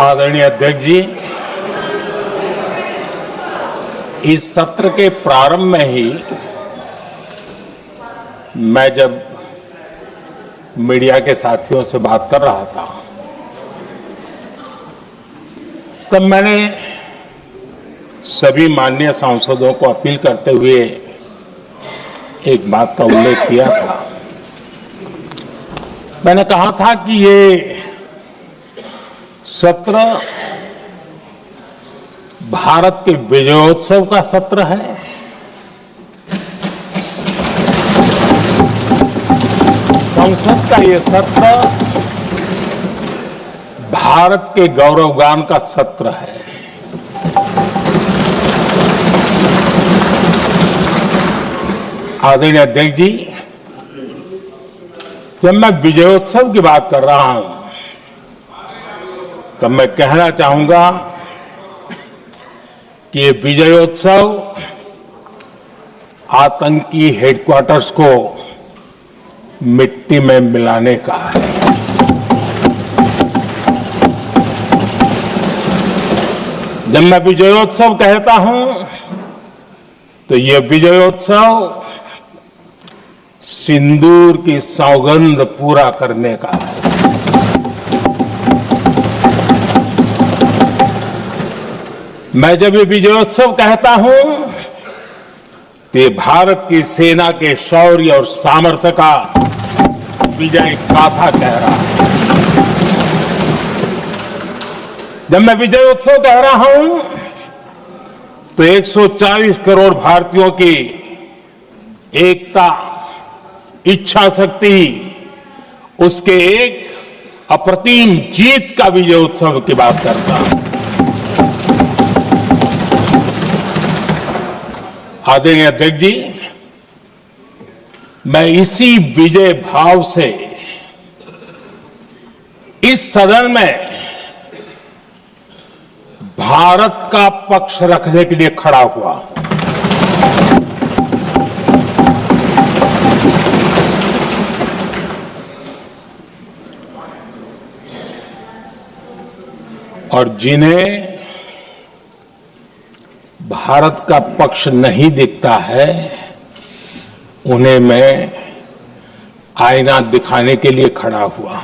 आदरणीय अध्यक्ष जी, इस सत्र के प्रारंभ में ही मैं जब मीडिया के साथियों से बात कर रहा था तब मैंने सभी माननीय सांसदों को अपील करते हुए एक बात का उल्लेख किया था। मैंने कहा था कि ये सत्र भारत के विजयोत्सव का सत्र है। संसद का ये सत्र भारत के गौरवगान का सत्र है। आदरणीय अध्यक्ष जी, जब मैं विजयोत्सव की बात कर रहा हूं तब मैं कहना चाहूंगा कि ये विजयोत्सव आतंकी हेडक्वार्टर्स को मिट्टी में मिलाने का है। जब मैं विजयोत्सव कहता हूं तो ये विजयोत्सव सिंदूर की सौगंध पूरा करने का है। मैं जब ये विजयोत्सव कहता हूं तो ये भारत की सेना के शौर्य और सामर्थ्य का विजय गाथा कह रहा है। जब मैं विजयोत्सव कह रहा हूं तो 140 करोड़ भारतीयों की एकता, इच्छा शक्ति, उसके एक अप्रतिम जीत का विजयोत्सव की बात करता हूं। आदरणीय अध्यक्ष जी, मैं इसी विजय भाव से इस सदन में भारत का पक्ष रखने के लिए खड़ा हुआ। और जिन्हें भारत का पक्ष नहीं दिखता है उन्हें मैं आईना दिखाने के लिए खड़ा हुआ।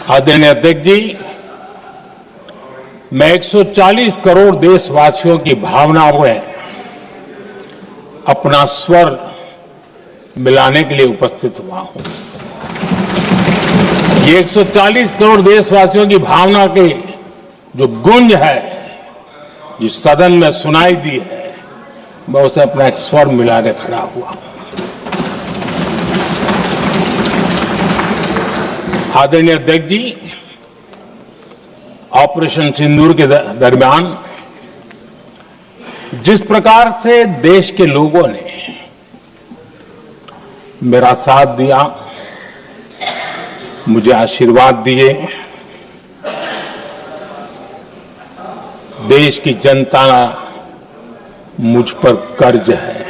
आदरणीय अध्यक्ष जी, मैं 140 करोड़ देशवासियों की भावनाओं में अपना स्वर मिलाने के लिए उपस्थित हुआ हूं। ये 140 करोड़ देशवासियों की भावना के जो गूंज है, जिस सदन में सुनाई दी है, मैं उसे अपना एक स्वर मिलाने खड़ा हुआ। आदरणीय अध्यक्ष जी, ऑपरेशन सिंदूर के दरमियान जिस प्रकार से देश के लोगों ने मेरा साथ दिया, मुझे आशीर्वाद दिए, देश की जनता मुझ पर कर्ज है।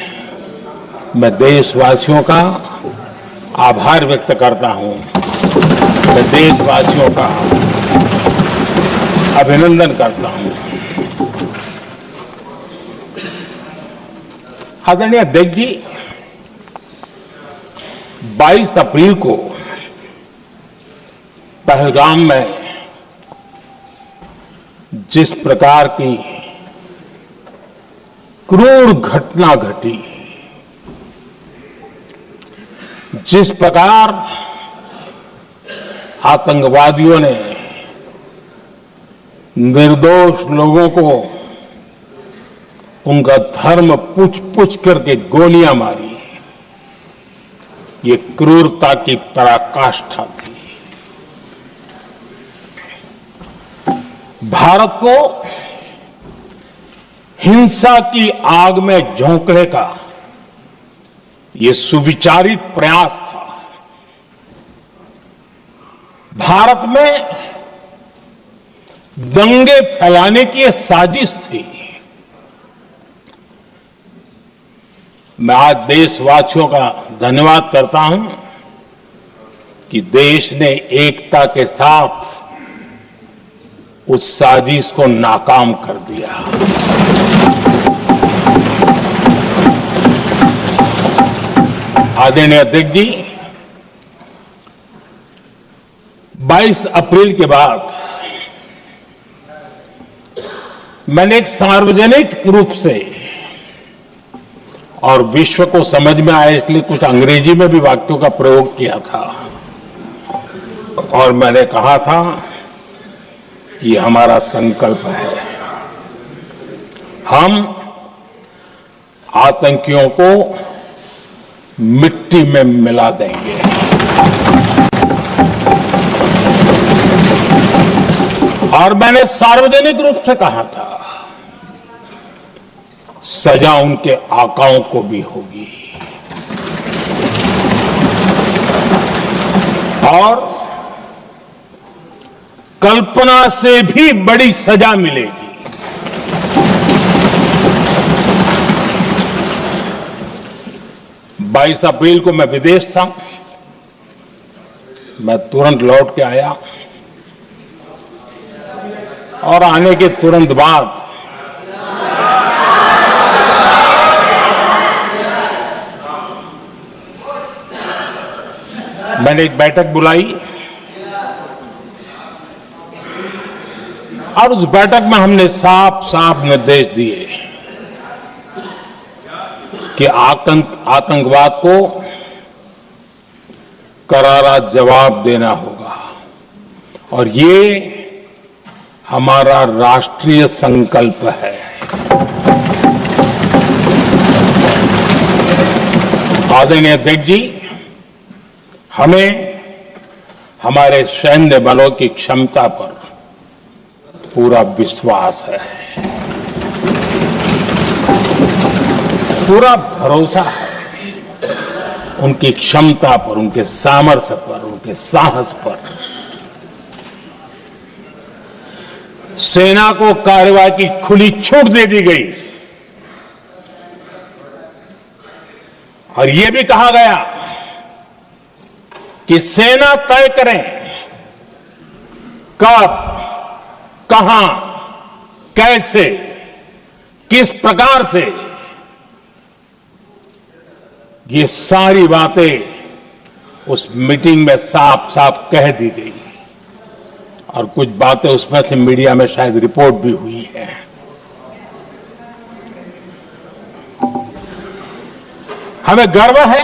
मैं देशवासियों का आभार व्यक्त करता हूं। मैं देशवासियों का अभिनंदन करता हूं। आदरणीय अध्यक्ष जी, 22 अप्रैल को पहलगाम में जिस प्रकार की क्रूर घटना घटी, जिस प्रकार आतंकवादियों ने निर्दोष लोगों को उनका धर्म पूछ पूछ करके गोलियां मारी, ये क्रूरता की पराकाष्ठा थी। भारत को हिंसा की आग में झोंकने का ये सुविचारित प्रयास था। भारत में दंगे फैलाने की यह साजिश थी। मैं आज देशवासियों का धन्यवाद करता हूं कि देश ने एकता के साथ उस साजिश को नाकाम कर दिया। आदरणीय अध्यक्ष जी, 22 अप्रैल के बाद मैंने एक सार्वजनिक रूप से और विश्व को समझ में आए इसलिए कुछ अंग्रेजी में भी वाक्यों का प्रयोग किया था और मैंने कहा था कि हमारा संकल्प है, हम आतंकियों को मिट्टी में मिला देंगे। और मैंने सार्वजनिक रूप से कहा था, सजा उनके आकाओं को भी होगी और कल्पना से भी बड़ी सजा मिलेगी। 22 अप्रैल को मैं विदेश था, मैं तुरंत लौट के आया और आने के तुरंत बाद मैंने एक बैठक बुलाई और उस बैठक में हमने साफ साफ निर्देश दिए कि आतंकवाद को करारा जवाब देना होगा और ये हमारा राष्ट्रीय संकल्प है। आदरणीय अध्यक्ष जी, हमें हमारे सैन्य बलों की क्षमता पर पूरा विश्वास है, पूरा भरोसा है उनकी क्षमता पर, उनके सामर्थ्य पर, उनके साहस पर। सेना को कार्रवाई की खुली छूट दे दी गई और यह भी कहा गया कि सेना तय करें कब, कहां, कैसे, किस प्रकार से। ये सारी बातें उस मीटिंग में साफ साफ कह दी गई और कुछ बातें उसमें से मीडिया में शायद रिपोर्ट भी हुई है। हमें गर्व है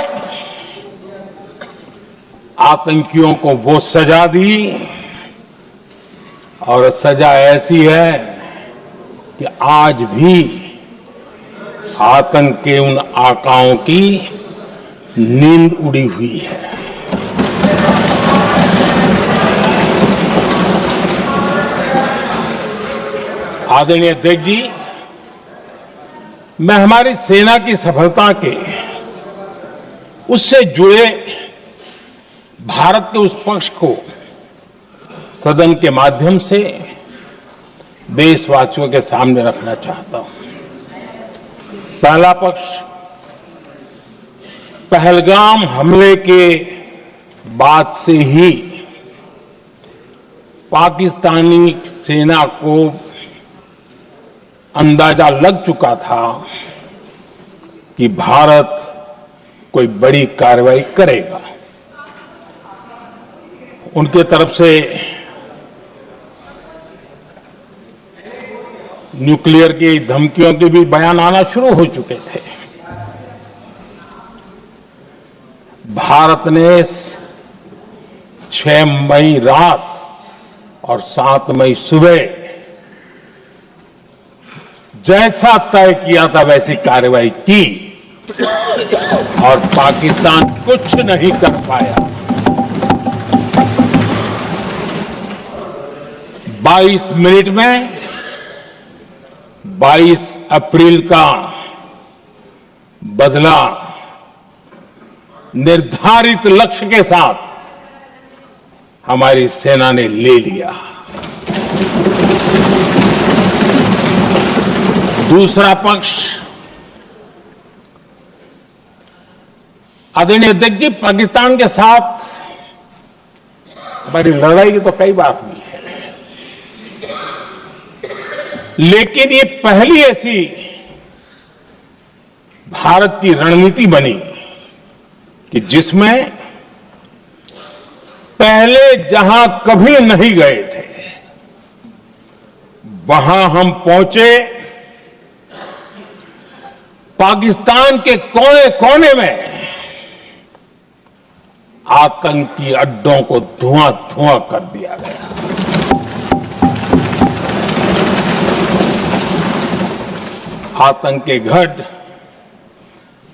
आतंकियों को वो सजा दी और सजा ऐसी है कि आज भी आतंक के उन आकाओं की नींद उड़ी हुई है। आदरणीय अध्यक्ष जी, मैं हमारी सेना की सफलता के उससे जुड़े भारत के उस पक्ष को सदन के माध्यम से देशवासियों के सामने रखना चाहता हूं। पहला पक्ष, पहलगाम हमले के बाद से ही पाकिस्तानी सेना को अंदाजा लग चुका था कि भारत कोई बड़ी कार्रवाई करेगा। उनके तरफ से न्यूक्लियर की धमकियों के भी बयान आना शुरू हो चुके थे। भारत ने 6 मई रात और 7 मई सुबह जैसा तय किया था वैसी कार्रवाई की और पाकिस्तान कुछ नहीं कर पाया। 22 मिनट में 22 अप्रैल का बदला निर्धारित लक्ष्य के साथ हमारी सेना ने ले लिया। दूसरा पक्ष, आदरणीय अध्यक्ष जी, पाकिस्तान के साथ हमारी लड़ाई तो कई बार हुई है, लेकिन ये पहली ऐसी भारत की रणनीति बनी कि जिसमें पहले जहां कभी नहीं गए थे वहां हम पहुंचे, पाकिस्तान के कोने कोने में आतंकी अड्डों को धुआं धुआं कर दिया गया। आतंक के गढ़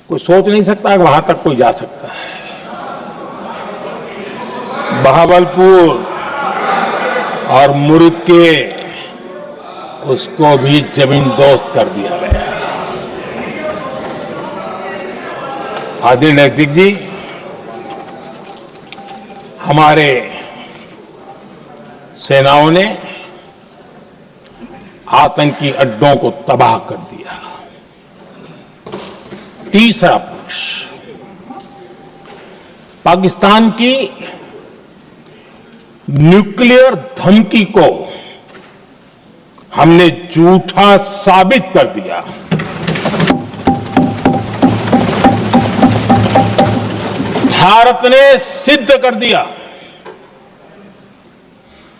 कोई सोच नहीं सकता कि वहां तक कोई जा सकता है। बहावलपुर और मुर्ग के उसको भी जमीन दोस्त कर दिया गया। आदरणीय अध्यक्ष जी, हमारे सेनाओं ने आतंकी अड्डों को तबाह कर दिया। तीसरा पक्ष, पाकिस्तान की न्यूक्लियर धमकी को हमने झूठा साबित कर दिया। भारत ने सिद्ध कर दिया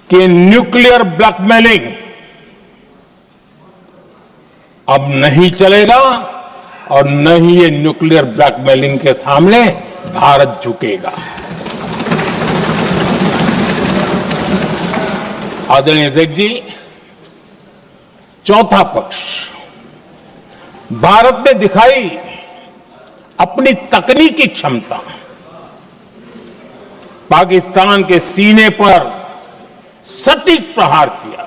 कि न्यूक्लियर ब्लैकमेलिंग अब नहीं चलेगा और न ही ये न्यूक्लियर ब्लैकमेलिंग के सामने भारत झुकेगा। आदरणीय अध्यक्ष जी, चौथा पक्ष, भारत ने दिखाई अपनी तकनीकी क्षमता। पाकिस्तान के सीने पर सटीक प्रहार किया।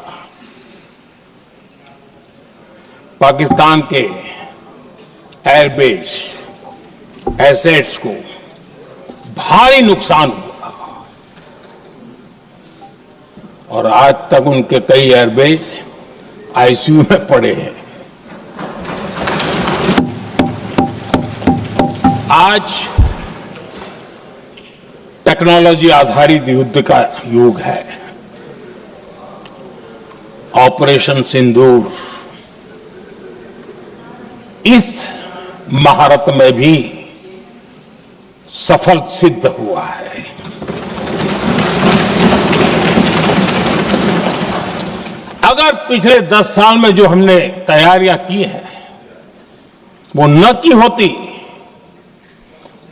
पाकिस्तान के एयरबेस एसेट्स को भारी नुकसान हुआ और आज तक उनके कई एयरबेस आईसीयू में पड़े हैं। आज टेक्नोलॉजी आधारित युद्ध का युग है। ऑपरेशन सिंदूर इस महारत में भी सफल सिद्ध हुआ है। अगर पिछले 10 साल में जो हमने तैयारियां की हैं वो न की होती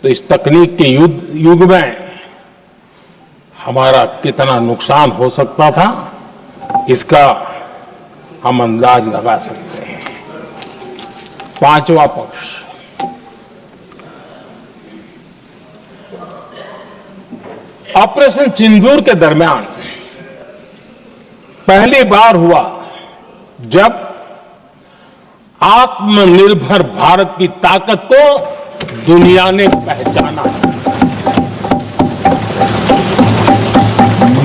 तो इस तकनीक के युग में हमारा कितना नुकसान हो सकता था, इसका हम अंदाज लगा सकते हैं। पांचवा पक्ष, ऑपरेशन सिंदूर के दरमियान पहली बार हुआ जब आत्मनिर्भर भारत की ताकत को दुनिया ने पहचाना।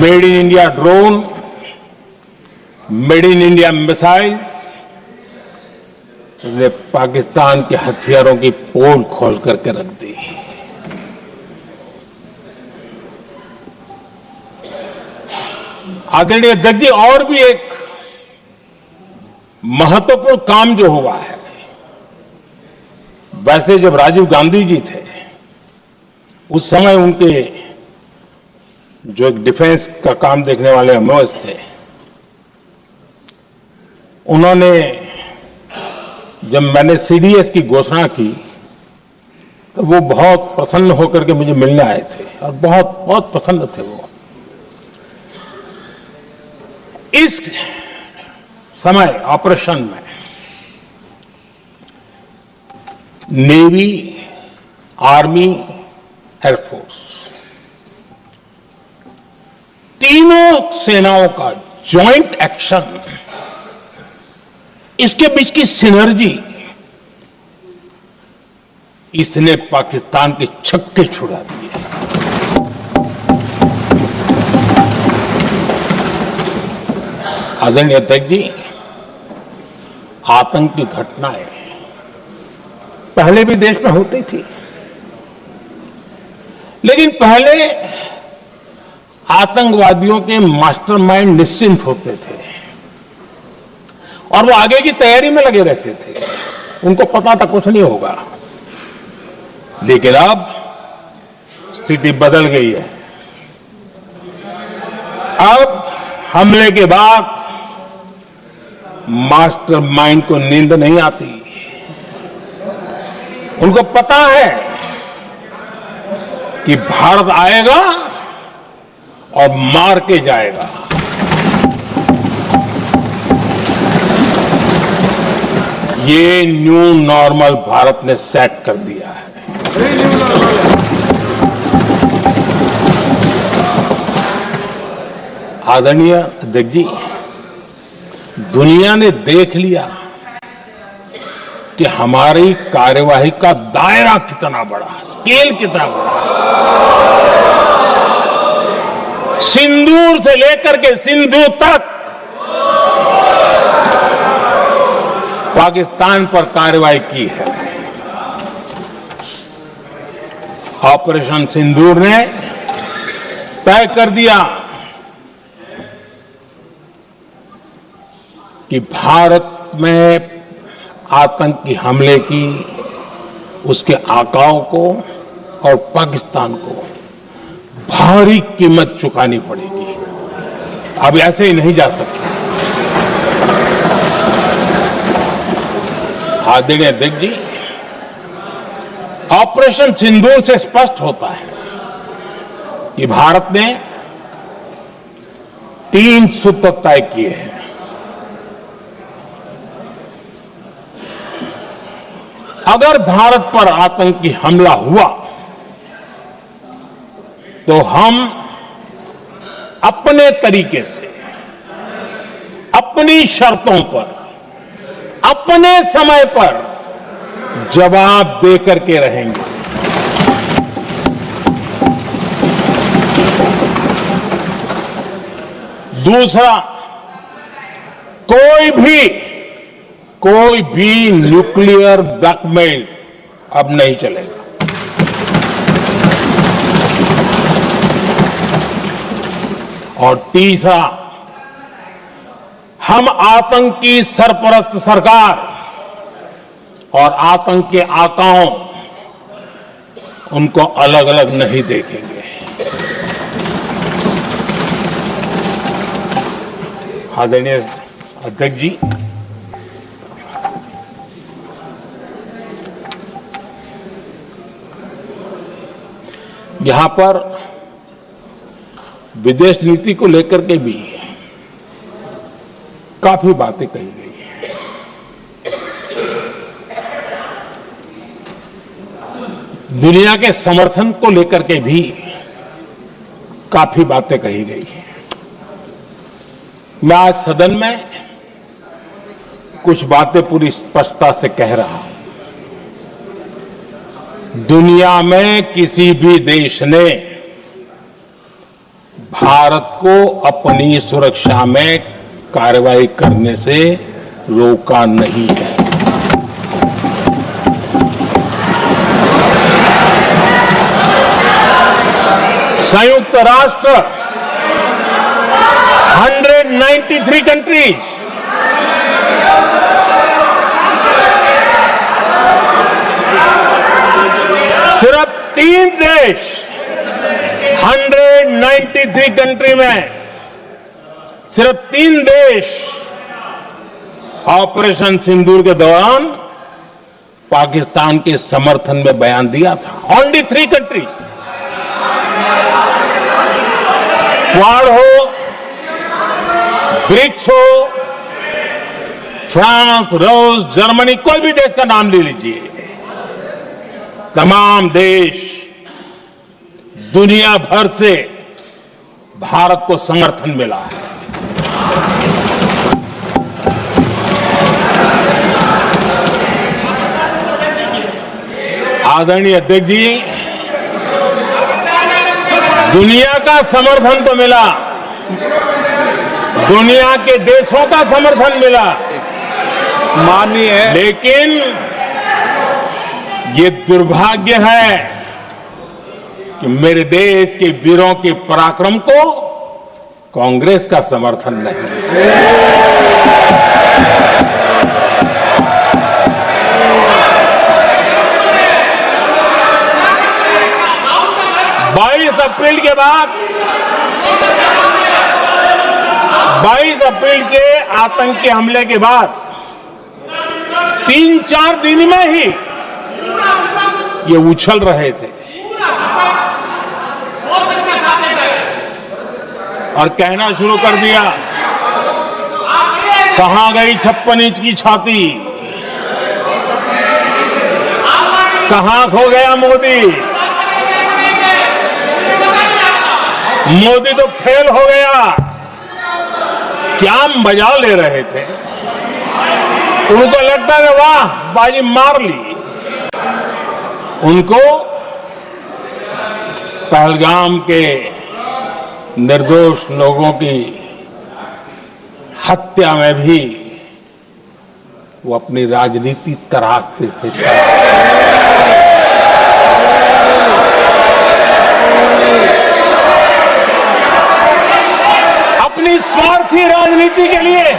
Made in India drone, made in India missile ने पाकिस्तान के हथियारों की पोल खोल करके रख दी। आदरणीय अध्यक्ष जी, और भी एक महत्वपूर्ण काम जो हुआ है, वैसे जब राजीव गांधी जी थे उस समय उनके जो एक डिफेंस का काम देखने वाले एमओएस थे, उन्होंने जब मैंने सीडीएस की घोषणा की तो वो बहुत प्रसन्न होकर के मुझे मिलने आए थे और बहुत बहुत प्रसन्न थे वो। इस समय ऑपरेशन में नेवी, आर्मी, एयरफोर्स तीनों सेनाओं का जॉइंट एक्शन, इसके बीच की सिनर्जी, इसने पाकिस्तान के छक्के छुड़ा दिए। आदरणीय अध्यक्ष जी, आतंक की घटनाएं पहले भी देश में होती थी, लेकिन पहले आतंकवादियों के मास्टरमाइंड निश्चिंत होते थे और वो आगे की तैयारी में लगे रहते थे। उनको पता था कुछ नहीं होगा। लेकिन अब स्थिति बदल गई है। अब हमले के बाद मास्टरमाइंड को नींद नहीं आती। उनको पता है कि भारत आएगा और मार के जाएगा। ये न्यू नॉर्मल भारत ने सेट कर दिया है। आदरणीय अध्यक्ष जी, दुनिया ने देख लिया कि हमारी कार्यवाही का दायरा कितना बड़ा, स्केल कितना बड़ा। सिंदूर से लेकर के सिंधु तक पाकिस्तान पर कार्रवाई की है। ऑपरेशन सिंदूर ने तय कर दिया कि भारत में आतंकी हमले की उसके आकाओं को और पाकिस्तान को भारी कीमत चुकानी पड़ेगी। अब ऐसे ही नहीं जा सकते। आदरणीय अध्यक्ष जी, ऑपरेशन सिंदूर से स्पष्ट होता है कि भारत ने 3 सूत्र तय किए हैं। अगर भारत पर आतंकी हमला हुआ तो हम अपने तरीके से, अपनी शर्तों पर, अपने समय पर जवाब देकर के रहेंगे। दूसरा, कोई भी न्यूक्लियर ब्लैकमेल अब नहीं चलेगा। और तीसरा, हम आतंक की सरपरस्त सरकार और आतंक के आकाओं उनको अलग अलग नहीं देखेंगे। आदरणीय अध्यक्ष जी, यहां पर विदेश नीति को लेकर के भी काफी बातें कही गई हैं। दुनिया के समर्थन को लेकर के भी काफी बातें कही गई हैं। मैं आज सदन में कुछ बातें पूरी स्पष्टता से कह रहा हूं। दुनिया में किसी भी देश ने भारत को अपनी सुरक्षा में कार्रवाई करने से रोका नहीं है। संयुक्त राष्ट्र 193 कंट्रीज, सिर्फ 3 देश 193 कंट्री में सिर्फ 3 देश ऑपरेशन सिंदूर के दौरान पाकिस्तान के समर्थन में बयान दिया था। Only 3 countries. क्वाड हो, ब्रिक्स हो, फ्रांस, रूस, जर्मनी, कोई भी देश का नाम ले लीजिए, तमाम देश दुनिया भर से भारत को समर्थन मिला है। आदरणीय अध्यक्ष जी, दुनिया का समर्थन तो मिला, दुनिया के देशों का समर्थन मिला, माननीय है, लेकिन ये दुर्भाग्य है कि मेरे देश के वीरों के पराक्रम को कांग्रेस का समर्थन नहीं। 22 अप्रैल के बाद 22 अप्रैल के आतंकी हमले के बाद 3-4 दिन में ही ये उछल रहे थे और कहना शुरू कर दिया, कहां गई 56 इंच की छाती, कहां खो गया मोदी, मोदी तो फेल हो गया। क्या मजा ले रहे थे, उनको लगता है वाह बाजी मार ली। उनको पहलगाम के निर्दोष लोगों की हत्या में भी वो अपनी राजनीति तराशते थे। अपनी स्वार्थी राजनीति के लिए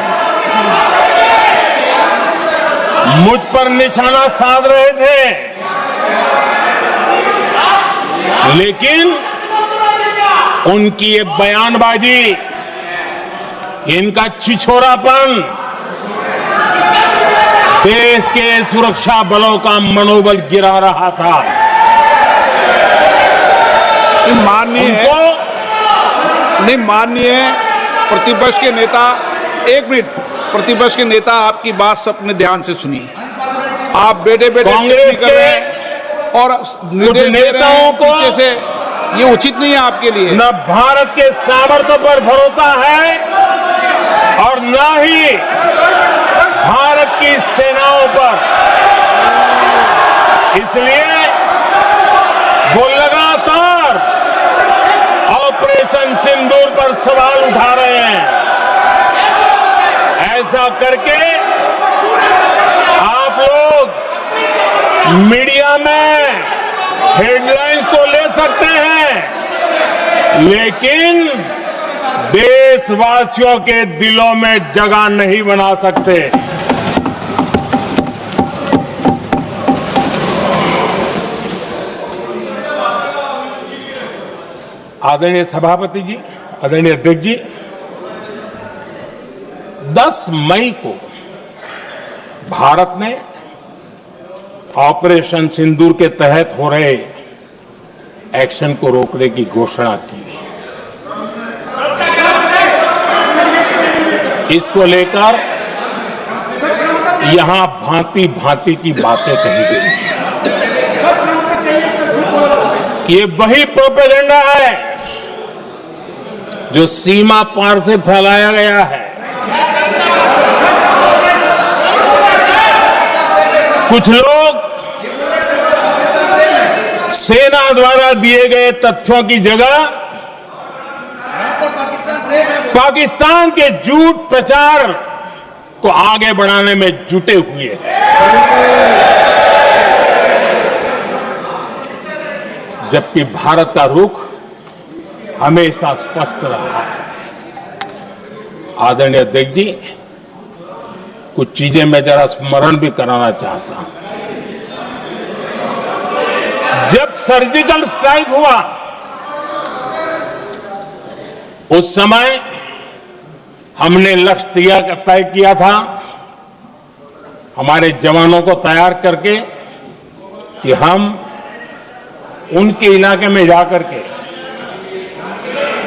मुझ पर निशाना साध रहे थे, लेकिन उनकी ये बयानबाजी, इनका छिछोरापन देश के सुरक्षा बलों का मनोबल गिरा रहा था। माननीय प्रतिपक्ष के नेता, एक मिनट, प्रतिपक्ष के नेता आपकी बात सबने ध्यान से सुनी। आप बेटे कांग्रेस के और नेताओं को जैसे ये उचित नहीं है आपके लिए। न भारत के सामर्थ्य पर भरोसा है और न ही भारत की सेनाओं पर। इसलिए वो लगातार ऑपरेशन सिंदूर पर सवाल उठा रहे हैं। ऐसा करके आप लोग मीडिया में हेडलाइंस तो ले सकते हैं, लेकिन देशवासियों के दिलों में जगह नहीं बना सकते। आदरणीय सभापति जी, आदरणीय अध्यक्ष जी, 10 मई को भारत ने ऑपरेशन सिंदूर के तहत हो रहे एक्शन को रोकने की घोषणा की। इसको लेकर यहां भांति भांति की बातें कही गई। ये वही प्रोपेगेंडा है जो सीमा पार से फैलाया गया है। कुछ लोग सेना द्वारा दिए गए तथ्यों की जगह पाकिस्तान के झूठ प्रचार को आगे बढ़ाने में जुटे हुए हैं। जबकि भारत का रुख हमेशा स्पष्ट रहा है। आदरणीय अध्यक्ष जी, कुछ चीजें मैं जरा स्मरण भी कराना चाहता हूं। जब सर्जिकल स्ट्राइक हुआ, उस समय हमने लक्ष्य तय किया था, हमारे जवानों को तैयार करके कि हम उनके इलाके में जाकर के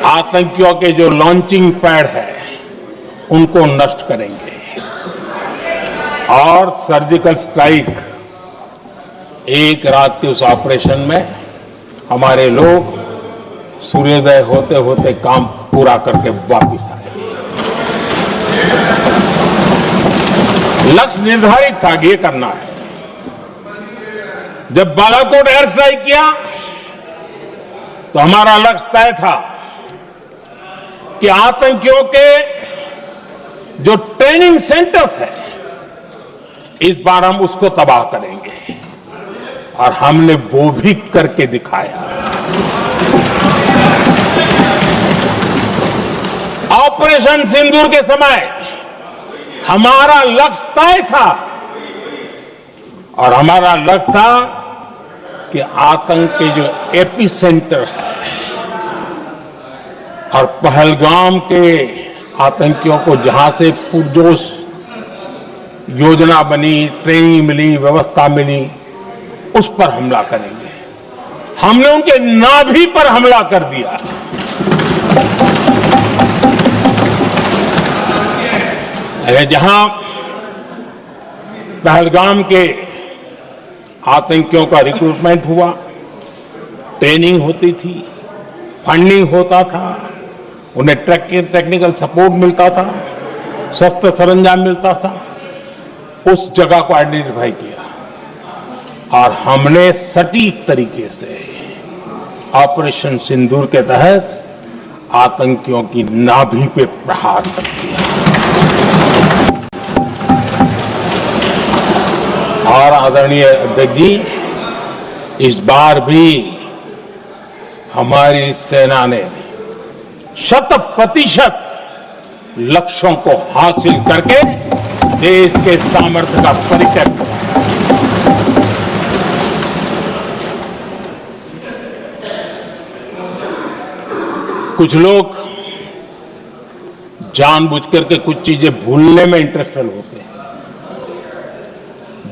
आतंकियों के जो लॉन्चिंग पैड है उनको नष्ट करेंगे। और सर्जिकल स्ट्राइक, एक रात के उस ऑपरेशन में हमारे लोग सूर्योदय होते होते काम पूरा करके वापस आए। लक्ष्य निर्धारित था कि ये करना है। जब बालाकोट एयर स्ट्राइक किया तो हमारा लक्ष्य तय था कि आतंकियों के जो ट्रेनिंग सेंटर्स है, इस बार हम उसको तबाह करेंगे, और हमने वो भी करके दिखाया। ऑपरेशन सिंदूर के समय हमारा लक्ष्य तय था और हमारा लक्ष्य था कि आतंक के जो एपी सेंटर है और पहलगाम के आतंकियों को जहां से पुरजोश योजना बनी, ट्रेनिंग मिली, व्यवस्था मिली, उस पर हमला करेंगे। हमने उनके नाभि पर हमला कर दिया। जहां पहलगाम के आतंकियों का रिक्रूटमेंट हुआ, ट्रेनिंग होती थी, फंडिंग होता था, उन्हें टेक्निकल सपोर्ट मिलता था, शस्त्र सरंजाम मिलता था, उस जगह को आइडेंटिफाई किया और हमने सटीक तरीके से ऑपरेशन सिंदूर के तहत आतंकियों की नाभि पे प्रहार कर दिया। और आदरणीय अध्यक्ष जी, इस बार भी हमारी सेना ने 100% लक्ष्यों को हासिल करके देश के सामर्थ्य का परिचय दिया। कुछ लोग जानबूझ करके कुछ चीजें भूलने में इंटरेस्टेड होते हैं।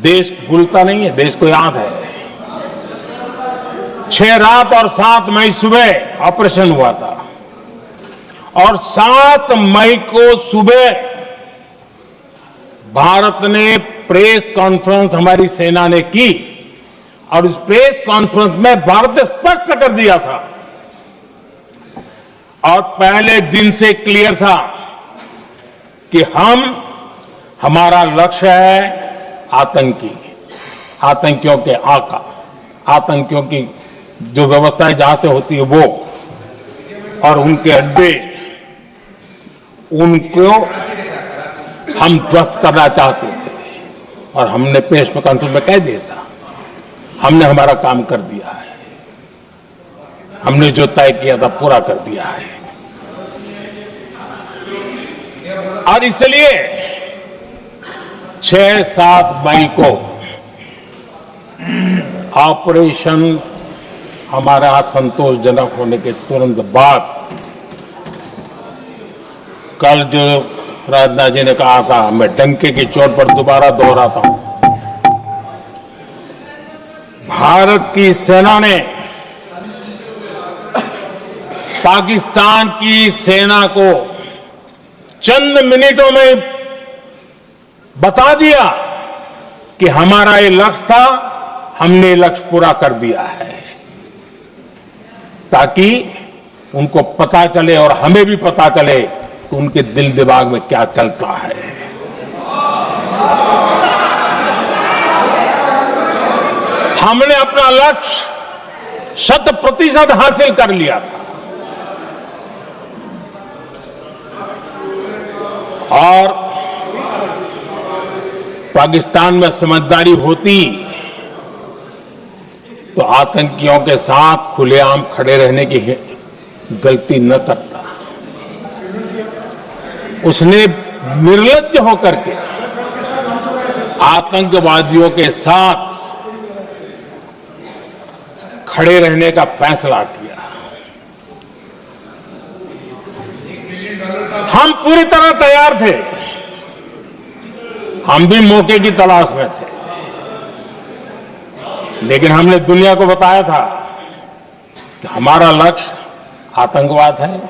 देश भूलता नहीं है, देश को याद है। 6 रात और 7 मई सुबह ऑपरेशन हुआ था और 7 मई को सुबह भारत ने प्रेस कॉन्फ्रेंस हमारी सेना ने की और इस प्रेस कॉन्फ्रेंस में भारत ने स्पष्ट कर दिया था और पहले दिन से क्लियर था कि हमारा लक्ष्य है आतंकियों के आका, आतंकियों की जो व्यवस्थाएं जहां से होती है वो और उनके अड्डे, उनको हम ध्वस्त करना चाहते थे और हमने प्रेस कॉन्फ्रेंस में कह दिया था, हमने हमारा काम कर दिया है, हमने जो तय किया था पूरा कर दिया है। और इसलिए 6-7 मई को ऑपरेशन हमारा संतोषजनक होने के तुरंत बाद कल जो राजनाथ जी ने कहा था, मैं डंके की चोट पर दोबारा दोहराता हूं, भारत की सेना ने पाकिस्तान की सेना को चंद मिनटों में बता दिया कि हमारा ये लक्ष्य था, हमने लक्ष्य पूरा कर दिया है, ताकि उनको पता चले और हमें भी पता चले कि उनके दिल दिमाग में क्या चलता है। हमने अपना लक्ष्य 100% हासिल कर लिया था और पाकिस्तान में समझदारी होती तो आतंकियों के साथ खुलेआम खड़े रहने की गलती न करता। उसने निर्लज्ज होकर के आतंकवादियों के साथ खड़े रहने का फैसला किया। हम पूरी तरह तैयार थे, हम भी मौके की तलाश में थे, लेकिन हमने दुनिया को बताया था कि हमारा लक्ष्य आतंकवाद है,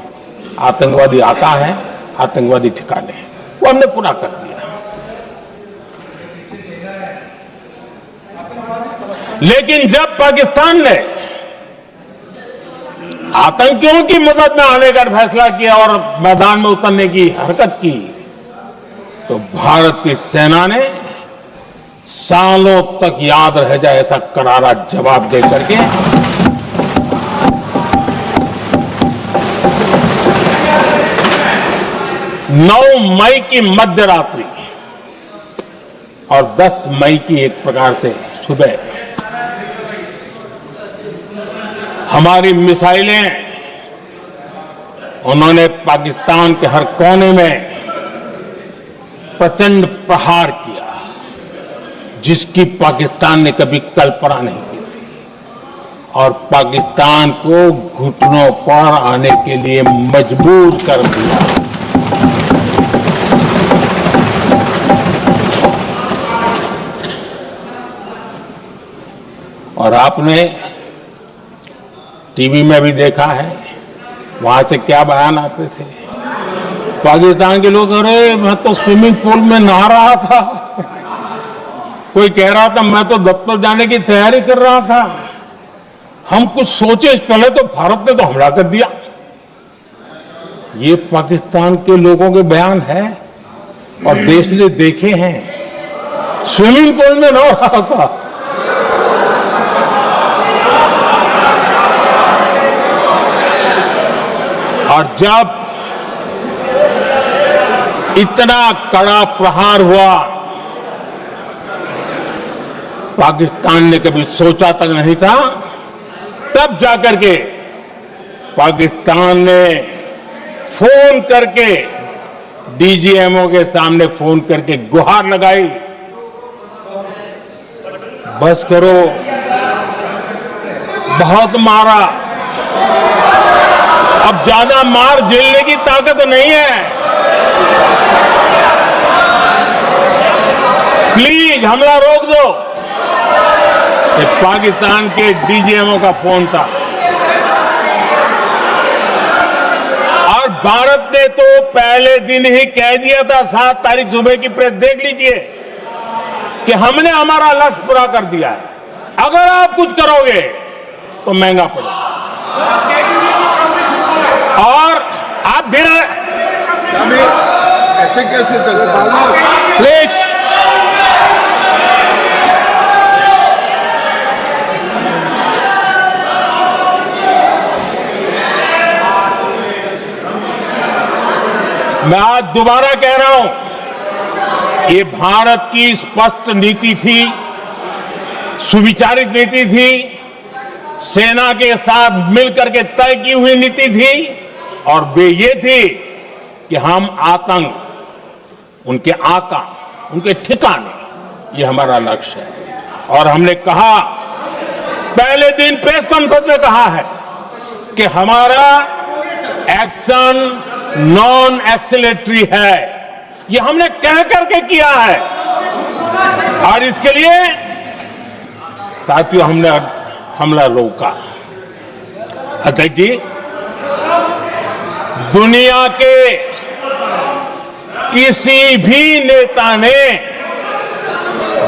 आतंकवादी आता है, आतंकवादी ठिकाने हैं, वो हमने पूरा कर दिया। लेकिन जब पाकिस्तान ने आतंकियों की मदद में आने का फैसला किया और मैदान में उतरने की हरकत की, तो भारत की सेना ने सालों तक याद रह जाए ऐसा करारा जवाब दे करके नौ मई की मध्य रात्रि और 10 मई की एक प्रकार से सुबह हमारी मिसाइलें उन्होंने पाकिस्तान के हर कोने में प्रचंड प्रहार किया, जिसकी पाकिस्तान ने कभी कल्पना नहीं की थी, और पाकिस्तान को घुटनों पर आने के लिए मजबूर कर दिया। और आपने टीवी में भी देखा है, वहां से क्या बयान आते थे। पाकिस्तान के लोग, अरे मैं तो स्विमिंग पूल में नहा रहा था, कोई कह रहा था मैं तो दफ्तर जाने की तैयारी कर रहा था। हम कुछ सोचे पहले तो भारत ने तो हमला कर दिया। ये पाकिस्तान के लोगों के बयान है और देश ने देखे हैं। स्विमिंग पूल में नहा रहा था। और जब इतना कड़ा प्रहार हुआ, पाकिस्तान ने कभी सोचा तक नहीं था, तब जाकर के पाकिस्तान ने फोन करके डीजीएमओ के सामने फोन करके गुहार लगाई, बस करो, बहुत मारा, अब ज्यादा मार झेलने की ताकत नहीं है, प्लीज हमला रोक दो। ये पाकिस्तान के डीजीएमओ का फोन था। और भारत ने तो पहले दिन ही कह दिया था, 7 तारीख सुबह की प्रेस देख लीजिए, कि हमने हमारा लक्ष्य पूरा कर दिया है, अगर आप कुछ करोगे तो महंगा पड़ेगा। और आप धीरे ऐसे कैसे चलता? प्लीज मैं आज दोबारा कह रहा हूं, ये भारत की स्पष्ट नीति थी, सुविचारित नीति थी, सेना के साथ मिलकर के तय की हुई नीति थी, और वे ये थी कि हम आतंक, उनके आका, उनके ठिकाने, ये हमारा लक्ष्य है। और हमने कहा, पहले दिन प्रेस कॉन्फ्रेंस में कहा है कि हमारा एक्शन नॉन एक्सेलेटरी है, ये हमने कह करके किया है। और इसके लिए साथियों हमने हमला रोका। अध्यक्ष जी, दुनिया के किसी भी नेता ने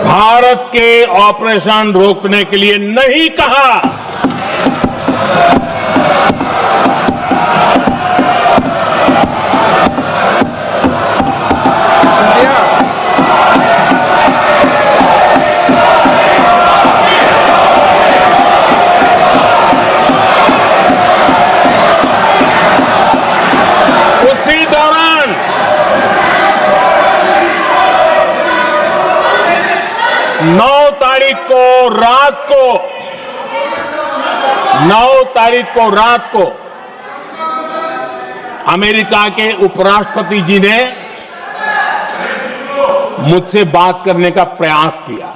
भारत के ऑपरेशन रोकने के लिए नहीं कहा। उसी दौरान 9 तारीख को रात को अमेरिका के उपराष्ट्रपति जी ने मुझसे बात करने का प्रयास किया।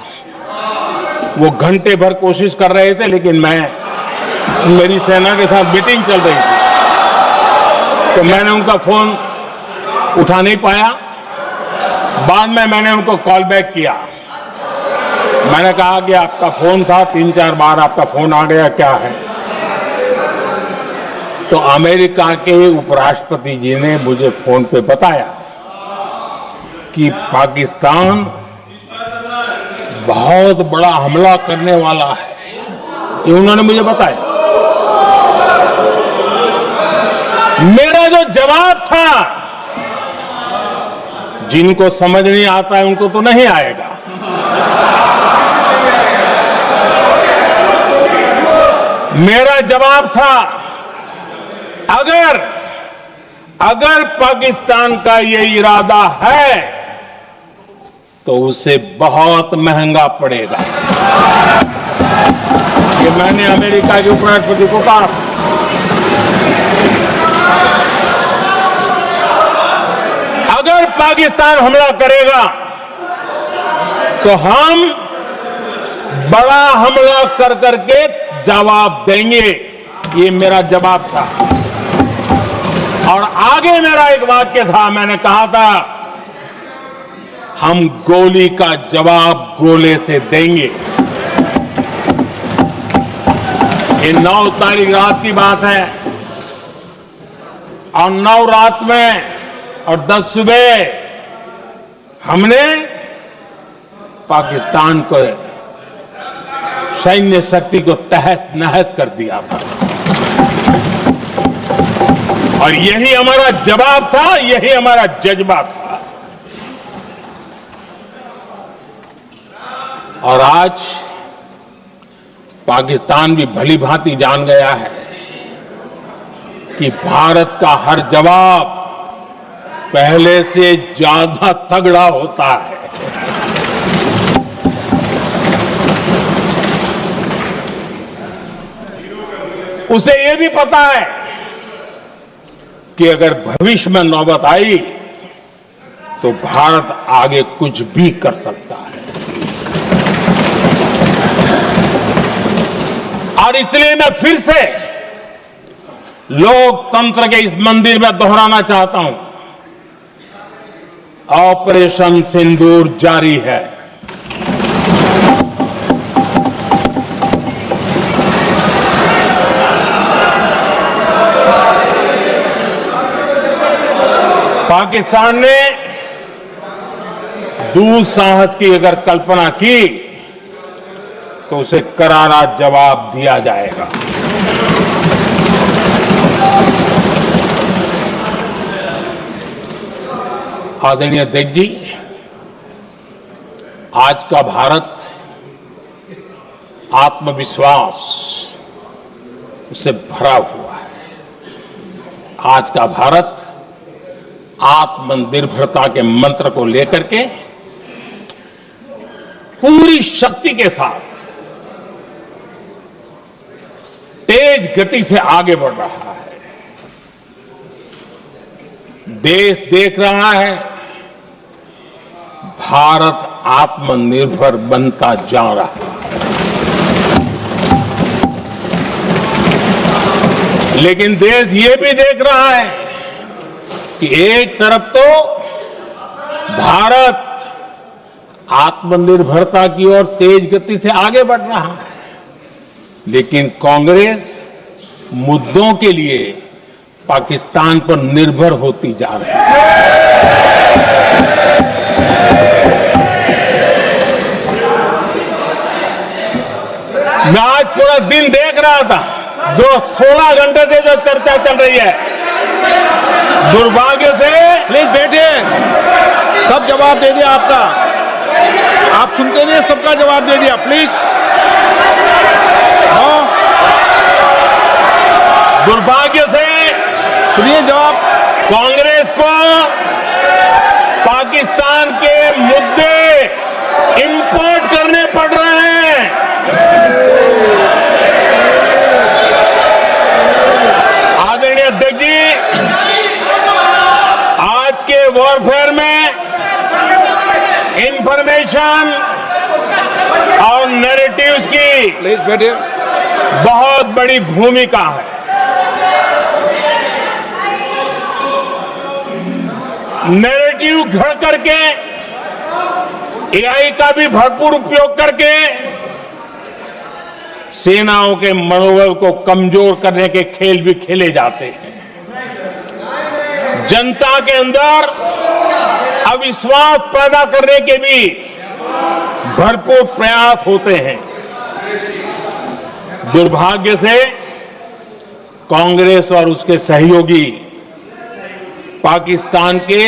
वो घंटे भर कोशिश कर रहे थे, लेकिन मेरी सेना के साथ मीटिंग चल रही थी, तो मैंने उनका फोन उठा नहीं पाया। बाद में मैंने उनको कॉल बैक किया। मैंने कहा कि आपका फोन था, 3-4 बार आपका फोन आ गया, क्या है? तो अमेरिका के उपराष्ट्रपति जी ने मुझे फोन पे बताया कि पाकिस्तान बहुत बड़ा हमला करने वाला है, ये उन्होंने मुझे बताया। मेरा जो जवाब था, जिनको समझ नहीं आता है उनको तो नहीं आएगा, मेरा जवाब था, अगर पाकिस्तान का ये इरादा है तो उसे बहुत महंगा पड़ेगा। ये मैंने अमेरिका के उपराष्ट्रपति को कहा। पाकिस्तान हमला करेगा तो हम बड़ा हमला कर करके जवाब देंगे। ये मेरा जवाब था। और आगे मेरा एक वाक्य था, मैंने कहा था हम गोली का जवाब गोले से देंगे। ये 9 तारीख रात की बात है और 9 रात में और 10 सुबह हमने पाकिस्तान को सैन्य शक्ति को तहस नहस कर दिया था। और यही हमारा जवाब था, यही हमारा जज्बा था। और आज पाकिस्तान भी भली भांति जान गया है कि भारत का हर जवाब पहले से ज्यादा तगड़ा होता है। उसे यह भी पता है कि अगर भविष्य में नौबत आई तो भारत आगे कुछ भी कर सकता है। और इसलिए मैं फिर से लोकतंत्र के इस मंदिर में दोहराना चाहता हूं, ऑपरेशन सिंदूर जारी है। पाकिस्तान ने दुस्साहस की अगर कल्पना की तो उसे करारा जवाब दिया जाएगा। आदरणीय अध्यक्ष जी, आज का भारत आत्मविश्वास से भरा हुआ है। आज का भारत आत्मनिर्भरता के मंत्र को लेकर के पूरी शक्ति के साथ तेज गति से आगे बढ़ रहा है। देश देख रहा है भारत आत्मनिर्भर बनता जा रहा है। लेकिन देश ये भी देख रहा है कि एक तरफ तो भारत आत्मनिर्भरता की ओर तेज गति से आगे बढ़ रहा है, लेकिन कांग्रेस मुद्दों के लिए पाकिस्तान पर निर्भर होती जा रही है। मैं आज पूरा दिन देख रहा था, जो 16 घंटे से जो चर्चा चल रही है, दुर्भाग्य से। प्लीज बैठिए, सब जवाब दे दिया आपका। आप सुनते नहीं, सबका जवाब दे दिया। प्लीज दुर्भाग्य से सुनिए जवाब। कांग्रेस को पाकिस्तान के मुद्दे इंपोर्ट करने पड़ रहे हैं। आदरणीय अध्यक्ष जी, आज के वॉरफेयर में इंफॉर्मेशन और नैरेटिव्स की प्लीज बैठिए। बहुत बड़ी भूमिका है। नैरेटिव घड़ करके, एआई का भी भरपूर उपयोग करके सेनाओं के मनोबल को कमजोर करने के खेल भी खेले जाते हैं। जनता के अंदर अविश्वास पैदा करने के भी भरपूर प्रयास होते हैं। दुर्भाग्य से कांग्रेस और उसके सहयोगी पाकिस्तान के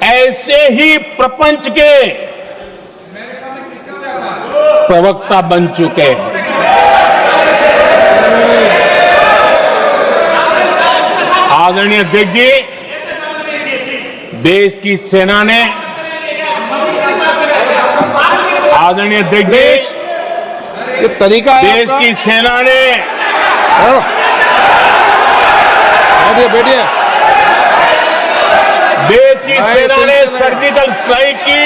ऐसे ही प्रपंच के प्रवक्ता बन चुके हैं। आदरणीय अध्यक्ष जी, देश की सेना ने, आदरणीय अध्यक्ष जी, ये तरीका है देश की सेना ने, बैठिए बैठिए। देश की सेना ने सर्जिकल स्ट्राइक की।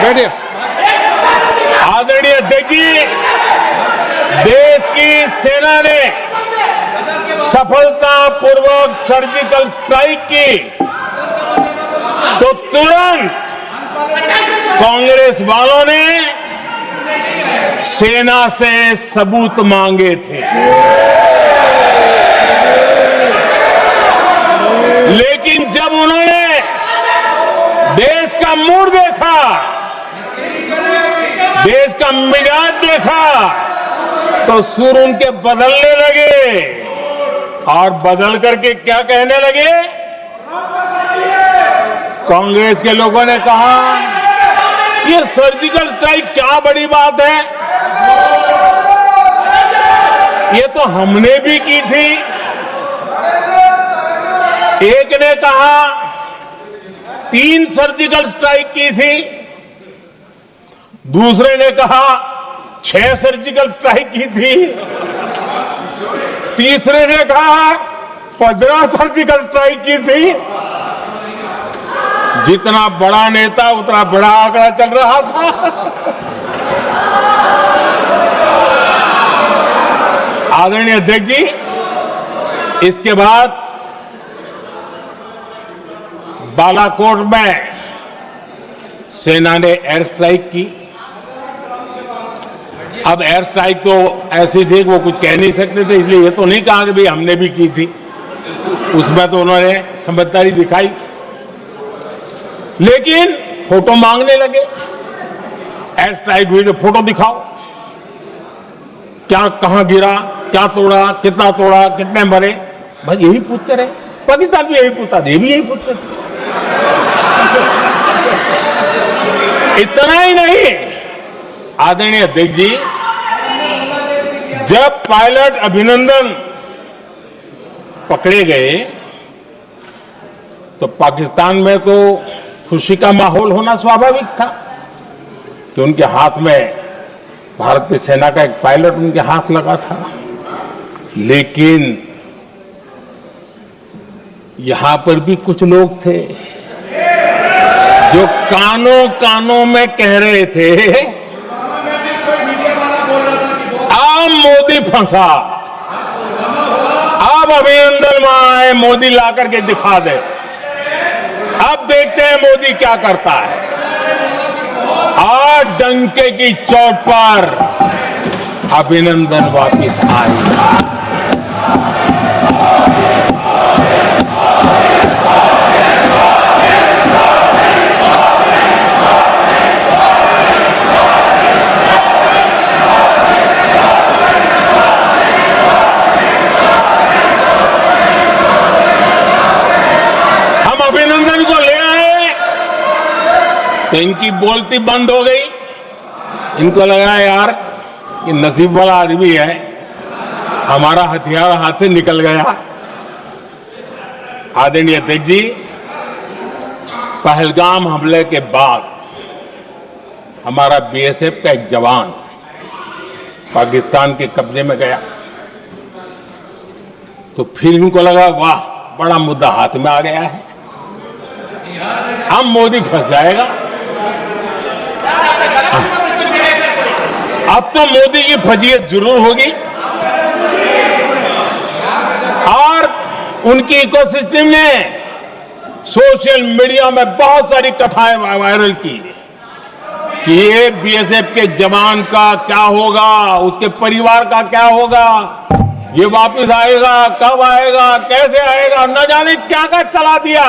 बैठिए। आदरणीय अध्यक्ष जी, देश की सेना ने सफलतापूर्वक सर्जिकल स्ट्राइक की तो तुरंत कांग्रेस वालों ने सेना से सबूत मांगे थे, लेकिन जब उन्होंने देश का मूड देखा, देश का मिजाज देखा, तो सुर उनके बदलने लगे और बदल करके क्या कहने लगे? कांग्रेस के लोगों ने कहा ये सर्जिकल स्ट्राइक क्या बड़ी बात है, ये तो हमने भी की थी। एक ने कहा 3 सर्जिकल स्ट्राइक की थी, दूसरे ने कहा 6 सर्जिकल स्ट्राइक की थी, तीसरे ने कहा 15 सर्जिकल स्ट्राइक की थी। जितना बड़ा नेता उतना बड़ा आंकड़ा चल रहा था। आदरणीय अध्यक्ष जी, इसके बाद बालाकोट में सेना ने एयर स्ट्राइक की। अब एयर स्ट्राइक तो ऐसी थी कि वो कुछ कह नहीं सकते थे, इसलिए ये तो नहीं कहा कि भाई हमने भी की थी। उसमें तो उन्होंने समझदारी दिखाई, लेकिन फोटो मांगने लगे। एयर स्ट्राइक हुई तो फोटो दिखाओ, क्या कहां गिरा, क्या तोड़ा, कितना तोड़ा, कितने मरे, बस यही पूछते रहे। पाकिस्तान भी यही पूछता था, ये भी यही पूछते थे। इतना ही नहीं, आदरणीय अध्यक्ष जी, जब पायलट अभिनंदन पकड़े गए तो पाकिस्तान में तो खुशी का माहौल होना स्वाभाविक था कि उनके हाथ में भारत की सेना का एक पायलट उनके हाथ लगा था। लेकिन यहां पर भी कुछ लोग थे जो कानों कानों में कह रहे थे अब मोदी फंसा, अब अभिनंदन वहां है, मोदी ला करके दिखा दे। अब देखते हैं मोदी क्या करता है। आज डंके की चोट पर अभिनंदन वापिस आएगा। अभिनंदन को ले आए तो इनकी बोलती बंद हो गई। इनको लगा यार ये नसीब वाला आदमी है, हमारा हथियार हाथ से निकल गया। आदरणीय अध्यक्ष जी, पहलगाम हमले के बाद हमारा बीएसएफ का एक जवान पाकिस्तान के कब्जे में गया तो फिर इनको लगा वाह बड़ा मुद्दा हाथ में आ गया है, अब मोदी फंस जाएगा। अब तो मोदी की फजीयत जरूर होगी और उनकी इकोसिस्टम ने सोशल मीडिया में बहुत सारी कथाएं वायरल की कि ये बीएसएफ के जवान का क्या होगा, उसके परिवार का क्या होगा, ये वापस आएगा, कब आएगा, कैसे आएगा, न जाने क्या क्या चला दिया।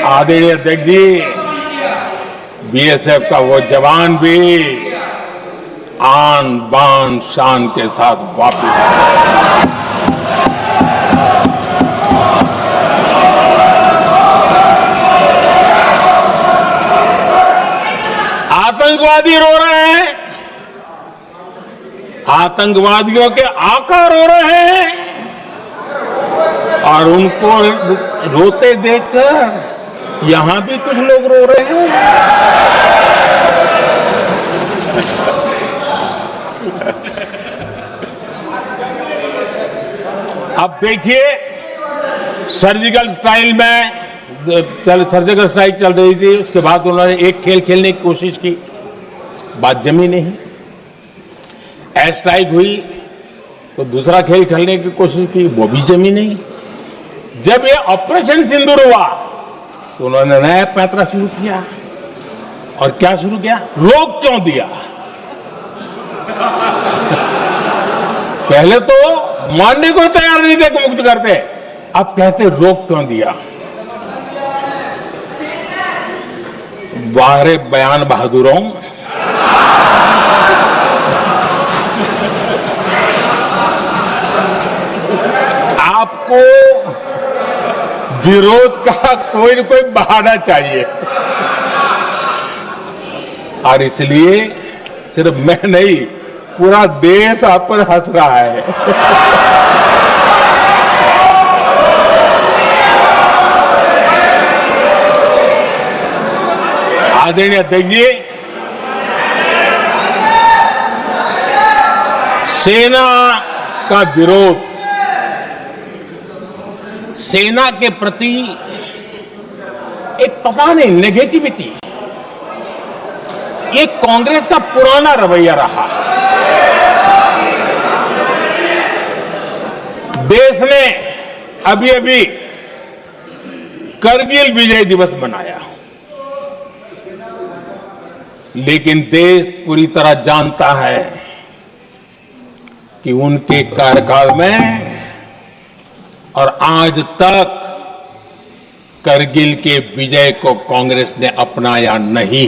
आदरणीय अध्यक्ष जी, बीएसएफ का वो जवान भी आन बान शान के साथ वापस आया। आतंकवादी रो रहे हैं, आतंकवादियों के आका रो रहे हैं और उनको रोते देखकर यहां भी कुछ लोग रो रहे हैं। अब देखिए, सर्जिकल स्ट्राइक चल रही थी, उसके बाद उन्होंने एक खेल खेलने की कोशिश की, बात जमी नहीं। एयर स्ट्राइक हुई तो दूसरा खेल खेलने की कोशिश की, वो भी जमी नहीं। जब ये ऑपरेशन सिंदूर हुआ तो उन्होंने नया पैंतरा शुरू किया। और क्या शुरू किया? रोक क्यों दिया? पहले तो मानने को तैयार नहीं थे कि मुक्त करते, अब कहते रोक क्यों दिया। वारे बयान बहादुरों, आपको विरोध का कोई न कोई बहाना चाहिए। और इसलिए सिर्फ मैं नहीं, पूरा देश आप पर हंस रहा है। आदरणीय अध्यक्ष जी, सेना का विरोध, सेना के प्रति एक पता नहीं नेगेटिविटी, ये कांग्रेस का पुराना रवैया रहा। देश ने अभी अभी करगिल विजय दिवस मनाया, लेकिन देश पूरी तरह जानता है कि उनके कार्यकाल में और आज तक करगिल के विजय को कांग्रेस ने अपनाया नहीं।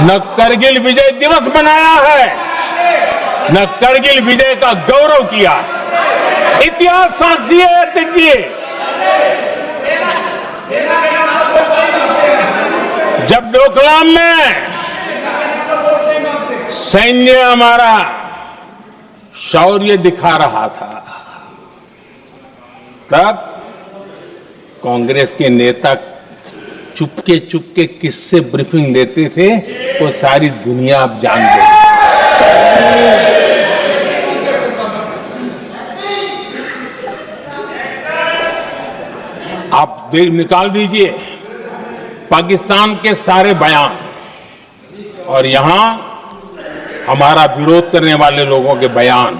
न करगिल विजय दिवस मनाया है, न करगिल विजय का गौरव किया। इतिहास साक्षी है अध्यक्ष जी। जब डोकलाम में सैन्य हमारा शौर्य दिखा रहा था, तब कांग्रेस के नेता चुपके चुपके किससे ब्रीफिंग लेते थे, वो सारी दुनिया अब जान गई। आप निकाल दीजिए पाकिस्तान के सारे बयान और यहां हमारा विरोध करने वाले लोगों के बयान,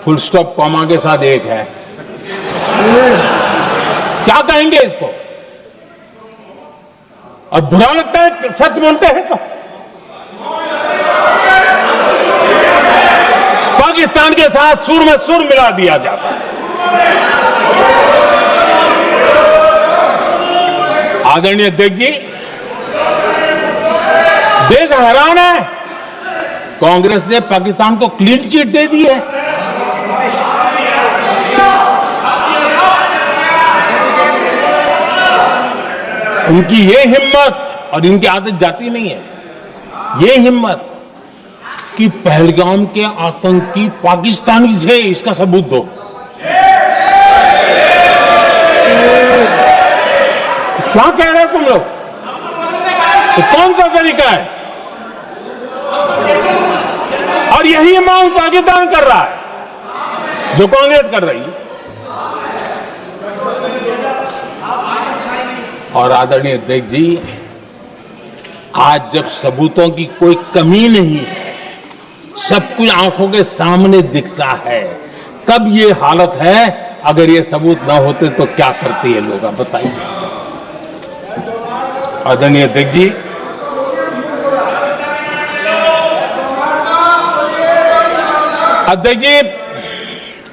फुल स्टॉप कॉमा के साथ एक है। क्या कहेंगे इसको? और बुरा लगता है सच बोलते हैं तो। पाकिस्तान के साथ सुर में सुर मिला दिया जाता है। आदरणीय अध्यक्ष जी, देश हैरान है, कांग्रेस ने पाकिस्तान को क्लीन चिट दे दी है। उनकी ये हिम्मत, और इनकी आदत जाती नहीं है, ये हिम्मत कि पहलगाम के आतंकी पाकिस्तानी थे, इसका सबूत दो। क्या कह रहे हो तुम लोग? तो कौन सा तरीका है? और यही मांग पाकिस्तान कर रहा है जो कांग्रेस कर रही है। और आदरणीय अध्यक्ष जी, आज जब सबूतों की कोई कमी नहीं है, सब कुछ आंखों के सामने दिखता है, तब ये हालत है। अगर ये सबूत ना होते तो क्या करते ये लोग, आप बताइए। आदरणीय अध्यक्ष जी,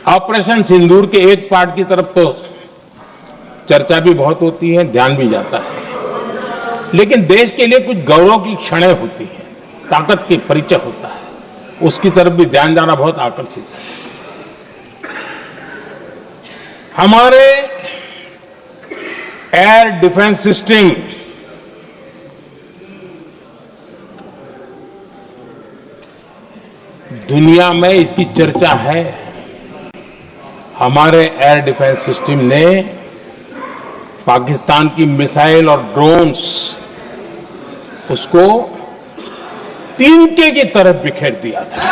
ऑपरेशन सिंदूर के एक पार्ट की तरफ तो चर्चा भी बहुत होती है, ध्यान भी जाता है, लेकिन देश के लिए कुछ गौरव की क्षणें होती हैं, ताकत की परिचय होता है, उसकी तरफ भी ध्यान जाना बहुत आकर्षित है। हमारे एयर डिफेंस सिस्टम दुनिया में इसकी चर्चा है। हमारे एयर डिफेंस सिस्टम ने पाकिस्तान की मिसाइल और ड्रोन्स उसको तिनके की तरफ बिखेर दिया था।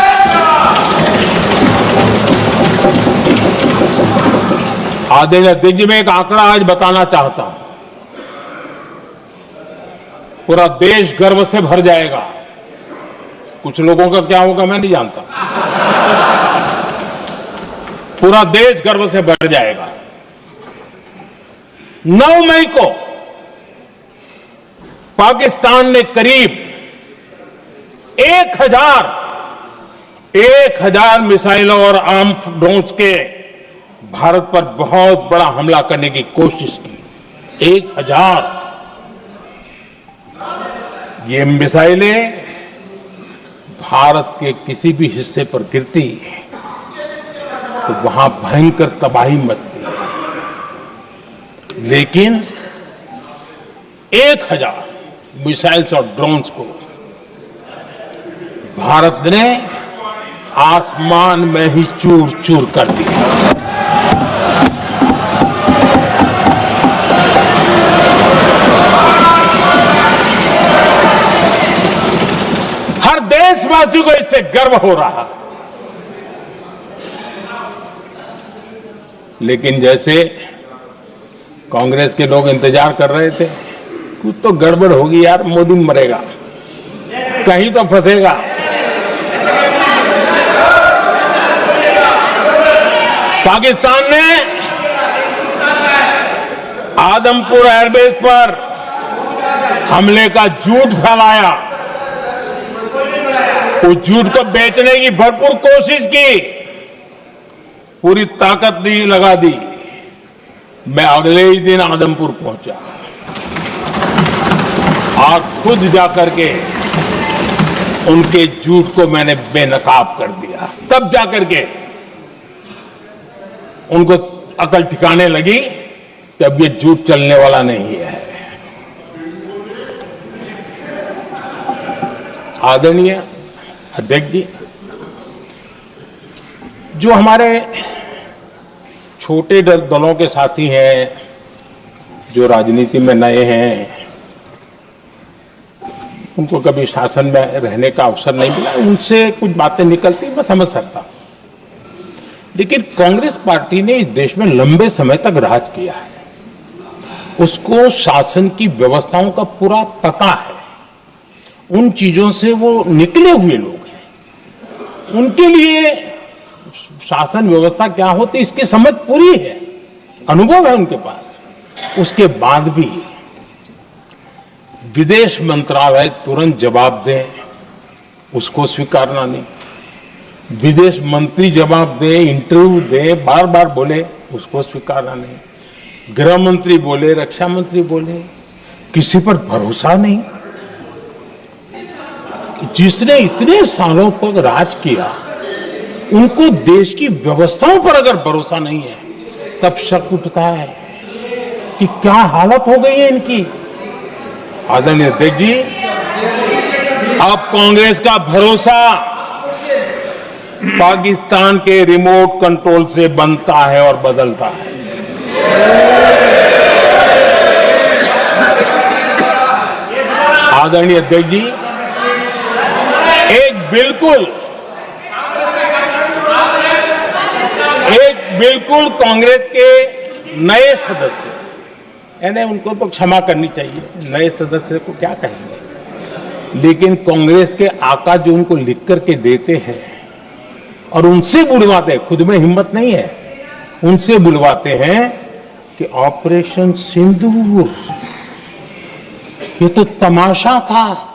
आदरणीय अध्यक्ष जी, मैं एक आंकड़ा आज बताना चाहता हूं, पूरा देश गर्व से भर जाएगा। कुछ लोगों का क्या होगा मैं नहीं जानता, पूरा देश गर्व से भर जाएगा। 9 मई को पाकिस्तान ने करीब 1000 मिसाइलों और आर्म्ड ड्रोन्स के भारत पर बहुत बड़ा हमला करने की कोशिश की। 1000 ये मिसाइलें भारत के किसी भी हिस्से पर गिरती तो वहां भयंकर तबाही मचती, लेकिन 1000 मिसाइल्स और ड्रोन्स को भारत ने आसमान में ही चूर चूर कर दिया। हर देशवासी को इससे गर्व हो रहा। लेकिन जैसे कांग्रेस के लोग इंतजार कर रहे थे, कुछ तो गड़बड़ होगी यार, मोदी मरेगा, कहीं तो फंसेगा। पाकिस्तान ने आदमपुर एयरबेस पर हमले का झूठ फैलाया, उस झूठ को बेचने की भरपूर कोशिश की, पूरी ताकत दी लगा दी। मैं अगले ही दिन आदमपुर पहुंचा और खुद जाकर के उनके झूठ को मैंने बेनकाब कर दिया। तब जाकर के उनको अकल ठिकाने लगी कि अब ये झूठ चलने वाला नहीं है। आदरणीय अध्यक्ष जी, जो हमारे छोटे दलों के साथी हैं, जो राजनीति में नए हैं, उनको कभी शासन में रहने का अवसर नहीं मिला, उनसे कुछ बातें निकलती मैं समझ सकता हूं। लेकिन कांग्रेस पार्टी ने इस देश में लंबे समय तक राज किया है, उसको शासन की व्यवस्थाओं का पूरा पता है, उन चीजों से वो निकले हुए लोग हैं, उनके लिए शासन व्यवस्था क्या होती इसकी समझ पूरी है, अनुभव है उनके पास। उसके बाद भी विदेश मंत्रालय तुरंत जवाब दे, उसको स्वीकारना नहीं, विदेश मंत्री जवाब दे, इंटरव्यू दे, बार बार बोले, उसको स्वीकारना नहीं, गृह मंत्री बोले, रक्षा मंत्री बोले, किसी पर भरोसा नहीं। जिसने इतने सालों तक राज किया, उनको देश की व्यवस्थाओं पर अगर भरोसा नहीं है, तब शक उठता है कि क्या हालत हो गई है इनकी। आदरणीय अध्यक्ष जी, अब कांग्रेस का भरोसा पाकिस्तान के रिमोट कंट्रोल से बनता है और बदलता है। आदरणीय अध्यक्ष जी, एक बिल्कुल कांग्रेस के नए सदस्य, यानी उनको तो क्षमा करनी चाहिए, नए सदस्य को क्या कहेंगे, लेकिन कांग्रेस के आका जो उनको लिख करके देते हैं और उनसे बुलवाते हैं, खुद में हिम्मत नहीं है, उनसे बुलवाते हैं कि ऑपरेशन सिंदूर ये तो तमाशा था,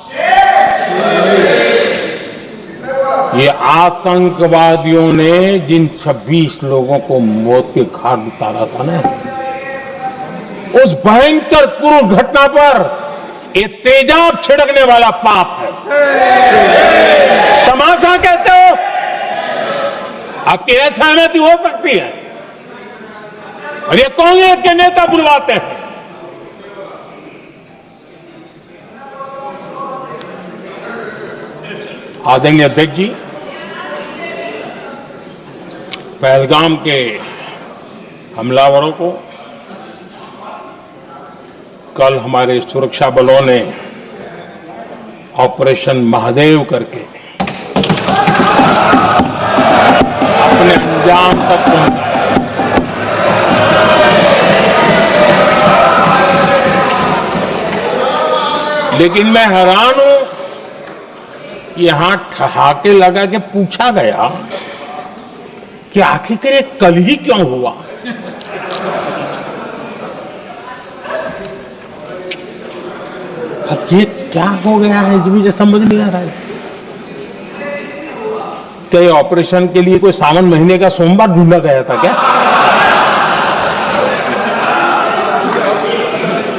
ये आतंकवादियों ने जिन 26 लोगों को मौत के घाट उतारा था ना, उस भयंकर क्रूर घटना पर ये तेजाब छिड़कने वाला पाप है। तमाशा कहते हो? आपकी असहमति हो सकती है, और ये कांग्रेस के नेता बुलवाते हैं। आदरणीय अध्यक्ष जी, पहलगाम के हमलावरों को कल हमारे सुरक्षा बलों ने ऑपरेशन महादेव करके अपने अंजाम तक पहुंचाया। लेकिन मैं हैरान हूं कि यहां ठहाके लगा के पूछा गया कि आखिर ये कल ही क्यों हुआ। अब ये क्या हो गया है जी, मुझे समझ नहीं आ रहा है। क्या ये ऑपरेशन के लिए कोई सावन महीने का सोमवार ढूंढा गया था क्या?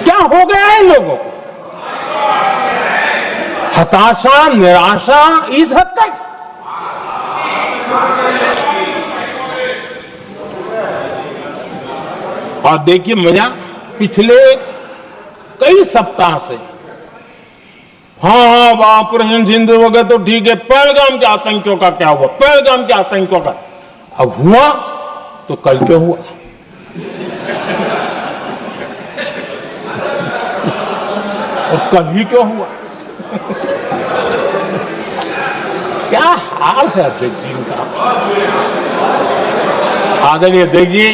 क्या हो गया है इन लोगों को? हताशा, निराशा इस हद तक। और देखिए मजा, पिछले कई सप्ताह से हाँ ऑपरेशन सिंदूर वगैरह तो ठीक है, पहलगाम के आतंकियों का क्या हुआ, पहलगाम के आतंकियों का अब हुआ तो कल क्यों हुआ? और कल ही क्यों हुआ? क्या हाल है अध्यक्ष जी का। आदरणीय अध्यक्ष जी,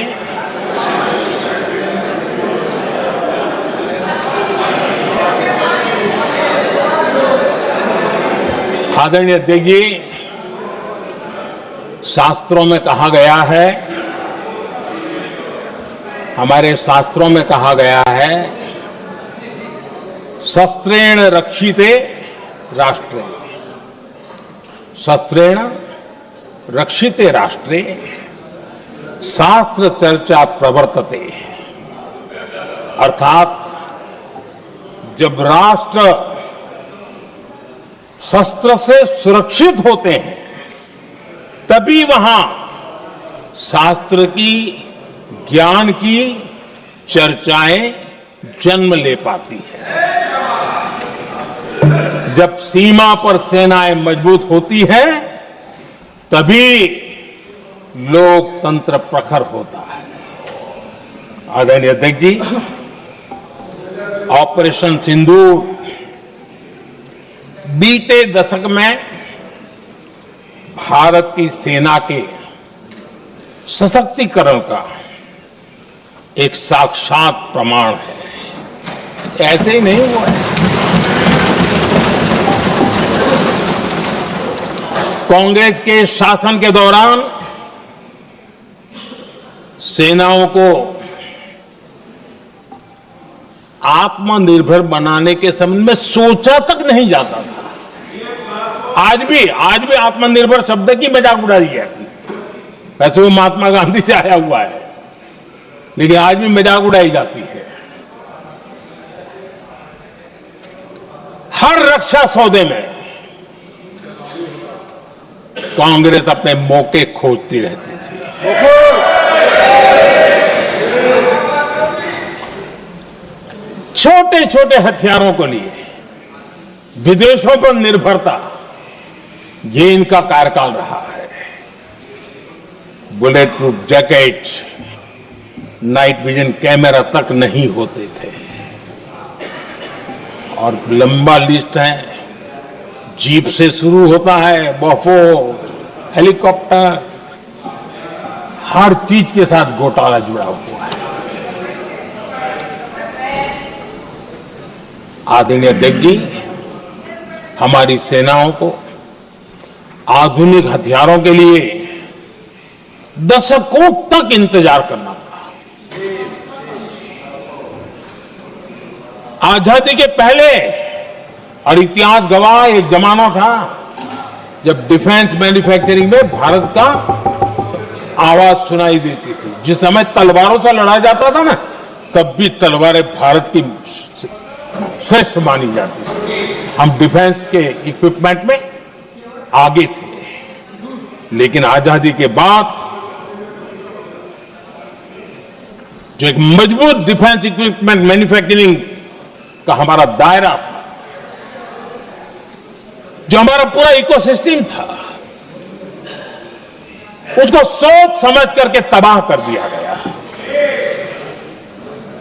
आदरणीय अध्यक्ष जी, शास्त्रों में कहा गया है, हमारे शास्त्रों में कहा गया है, शस्त्रेण रक्षिते राष्ट्रे, शस्त्रेण रक्षिते राष्ट्रे शास्त्र चर्चा प्रवर्तते। अर्थात जब राष्ट्र शस्त्र से सुरक्षित होते हैं तभी वहां शास्त्र की, ज्ञान की चर्चाएं जन्म ले पाती है। जब सीमा पर सेनाएं मजबूत होती है तभी लोकतंत्र प्रखर होता है। आदरणीय अध्यक्ष जी, ऑपरेशन सिंदूर बीते दशक में भारत की सेना के सशक्तिकरण का एक साक्षात प्रमाण है। ऐसे ही नहीं हुआ है। कांग्रेस के शासन के दौरान सेनाओं को आत्मनिर्भर बनाने के संबंध में सोचा तक नहीं जाता था। आज भी आत्मनिर्भर शब्द की मजाक उड़ाई जाती है। वैसे वो महात्मा गांधी से आया हुआ है, लेकिन आज भी मजाक उड़ाई जाती है। हर रक्षा सौदे में कांग्रेस अपने मौके खोजती रहती थी। छोटे छोटे हथियारों को लिए विदेशों पर निर्भरता, ये इनका कार्यकाल रहा है। Bullet proof jacket, night vision camera तक नहीं होते थे। और लंबा लिस्ट है, जीप से शुरू होता है, बफो, हेलीकॉप्टर, हर चीज के साथ घोटाला जुड़ा हुआ है। आदरणीय अध्यक्ष जी, हमारी सेनाओं को आधुनिक हथियारों के लिए दशकों तक इंतजार करना पड़ा। आजादी के पहले, और इतिहास गवाह, एक जमाना था जब डिफेंस मैन्युफैक्चरिंग में भारत का आवाज सुनाई देती थी। जिस समय तलवारों से लड़ा जाता था ना, तब भी तलवारें भारत की श्रेष्ठ मानी जाती थी। हम डिफेंस के इक्विपमेंट में आगे थे। लेकिन आजादी के बाद जो एक मजबूत डिफेंस इक्विपमेंट मैन्युफैक्चरिंग का हमारा दायरा था, जो हमारा पूरा इकोसिस्टम था, उसको सोच समझ करके तबाह कर दिया गया।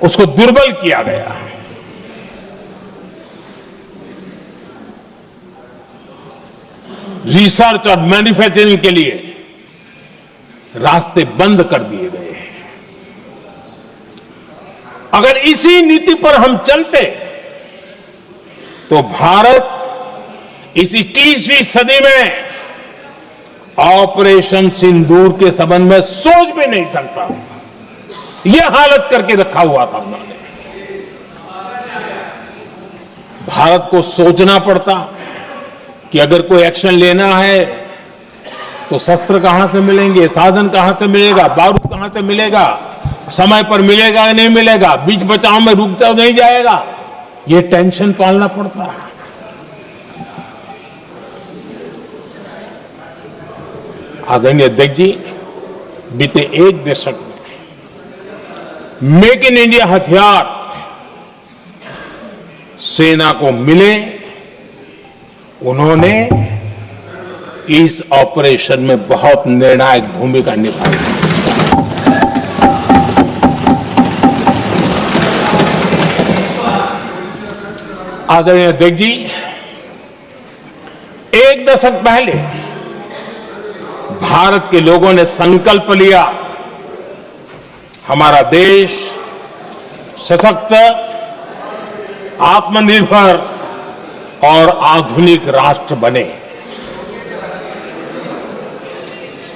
उसको दुर्बल किया गया। रिसर्च और मैन्युफैक्चरिंग के लिए रास्ते बंद कर दिए गए। अगर इसी नीति पर हम चलते तो भारत इस 21वीं सदी में ऑपरेशन सिंदूर के संबंध में सोच भी नहीं सकता। यह हालत करके रखा हुआ था उन्होंने। भारत को सोचना पड़ता कि अगर कोई एक्शन लेना है तो शस्त्र कहां से मिलेंगे, साधन कहां से मिलेगा, बारूद कहां से मिलेगा, समय पर मिलेगा या नहीं मिलेगा, बीच बचाव में रुकता नहीं जाएगा, ये टेंशन पालना पड़ता है। आदरणीय अध्यक्ष जी, बीते एक दशक में मेक इन इंडिया हथियार सेना को मिले, उन्होंने इस ऑपरेशन में बहुत निर्णायक भूमिका निभाई। आदरणीय अध्यक्ष जी, एक दशक पहले भारत के लोगों ने संकल्प लिया, हमारा देश सशक्त, आत्मनिर्भर और आधुनिक राष्ट्र बने।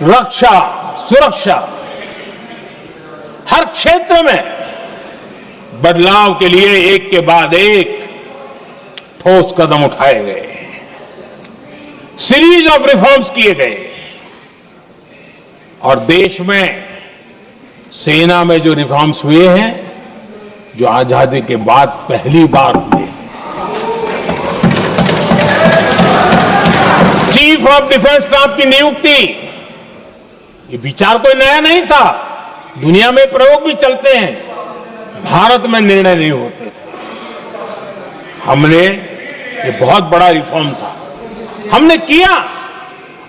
रक्षा, सुरक्षा, हर क्षेत्र में बदलाव के लिए एक के बाद एक ठोस कदम उठाए गए, सीरीज ऑफ रिफॉर्म्स किए गए और देश में सेना में जो रिफॉर्म्स हुए हैं, जो आजादी के बाद पहली बार हुए। चीफ ऑफ डिफेंस स्टाफ की नियुक्ति, ये विचार कोई नया नहीं था, दुनिया में प्रयोग भी चलते हैं, भारत में निर्णय नहीं होते थे। हमने, ये बहुत बड़ा रिफॉर्म था, हमने किया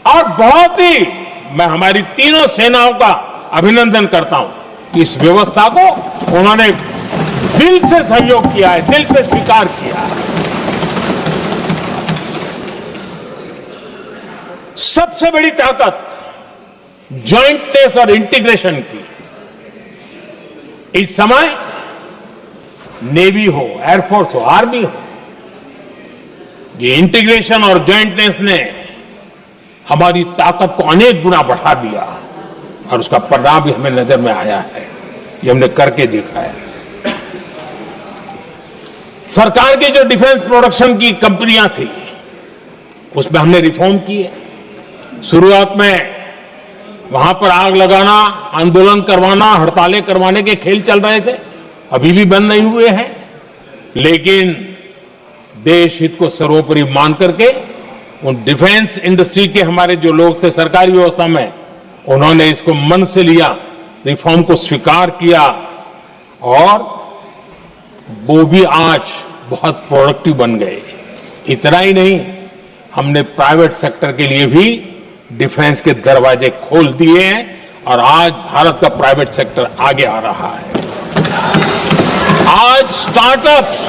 और बहुत ही, मैं हमारी तीनों सेनाओं का अभिनंदन करता हूं कि इस व्यवस्था को उन्होंने दिल से सहयोग किया है, दिल से स्वीकार किया है। सबसे बड़ी ताकत ज्वाइंटनेस और इंटीग्रेशन की इस समय नेवी हो, एयरफोर्स हो, आर्मी हो, ये इंटीग्रेशन और ज्वाइंटनेस ने हमारी ताकत को अनेक गुना बढ़ा दिया और उसका परिणाम भी हमें नजर में आया है, ये हमने करके दिखाया। सरकार की जो डिफेंस प्रोडक्शन की कंपनियां थी, उसमें हमने रिफॉर्म किए। शुरुआत में वहां पर आग लगाना, आंदोलन करवाना, हड़तालें करवाने के खेल चल रहे थे, अभी भी बंद नहीं हुए हैं, लेकिन देश हित को सर्वोपरि मान करके उन डिफेंस इंडस्ट्री के हमारे जो लोग थे सरकारी व्यवस्था में, उन्होंने इसको मन से लिया, रिफॉर्म को स्वीकार किया और वो भी आज बहुत प्रोडक्टिव बन गए। इतना ही नहीं, हमने प्राइवेट सेक्टर के लिए भी डिफेंस के दरवाजे खोल दिए हैं और आज भारत का प्राइवेट सेक्टर आगे आ रहा है। आज स्टार्टअप्स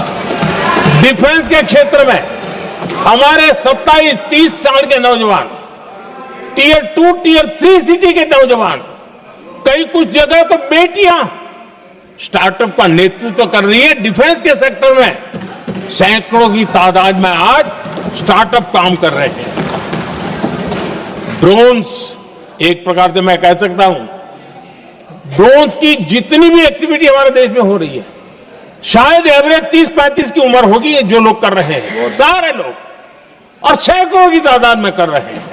डिफेंस के क्षेत्र में हमारे 27-30 साल के नौजवान, टियर 2, टियर 3 सिटी के नौजवान, कई कुछ जगह तो बेटियां स्टार्टअप का नेतृत्व कर रही है। डिफेंस के सेक्टर में सैकड़ों की तादाद में आज स्टार्टअप काम कर रहे हैं। ड्रोन्स, एक प्रकार से मैं कह सकता हूं, ड्रोन्स की जितनी भी एक्टिविटी हमारे देश में हो रही है, शायद एवरेज 30-35 की उम्र होगी, जो लोग कर रहे हैं, वो सारे लोग, और सैकड़ों की तादाद में कर रहे हैं।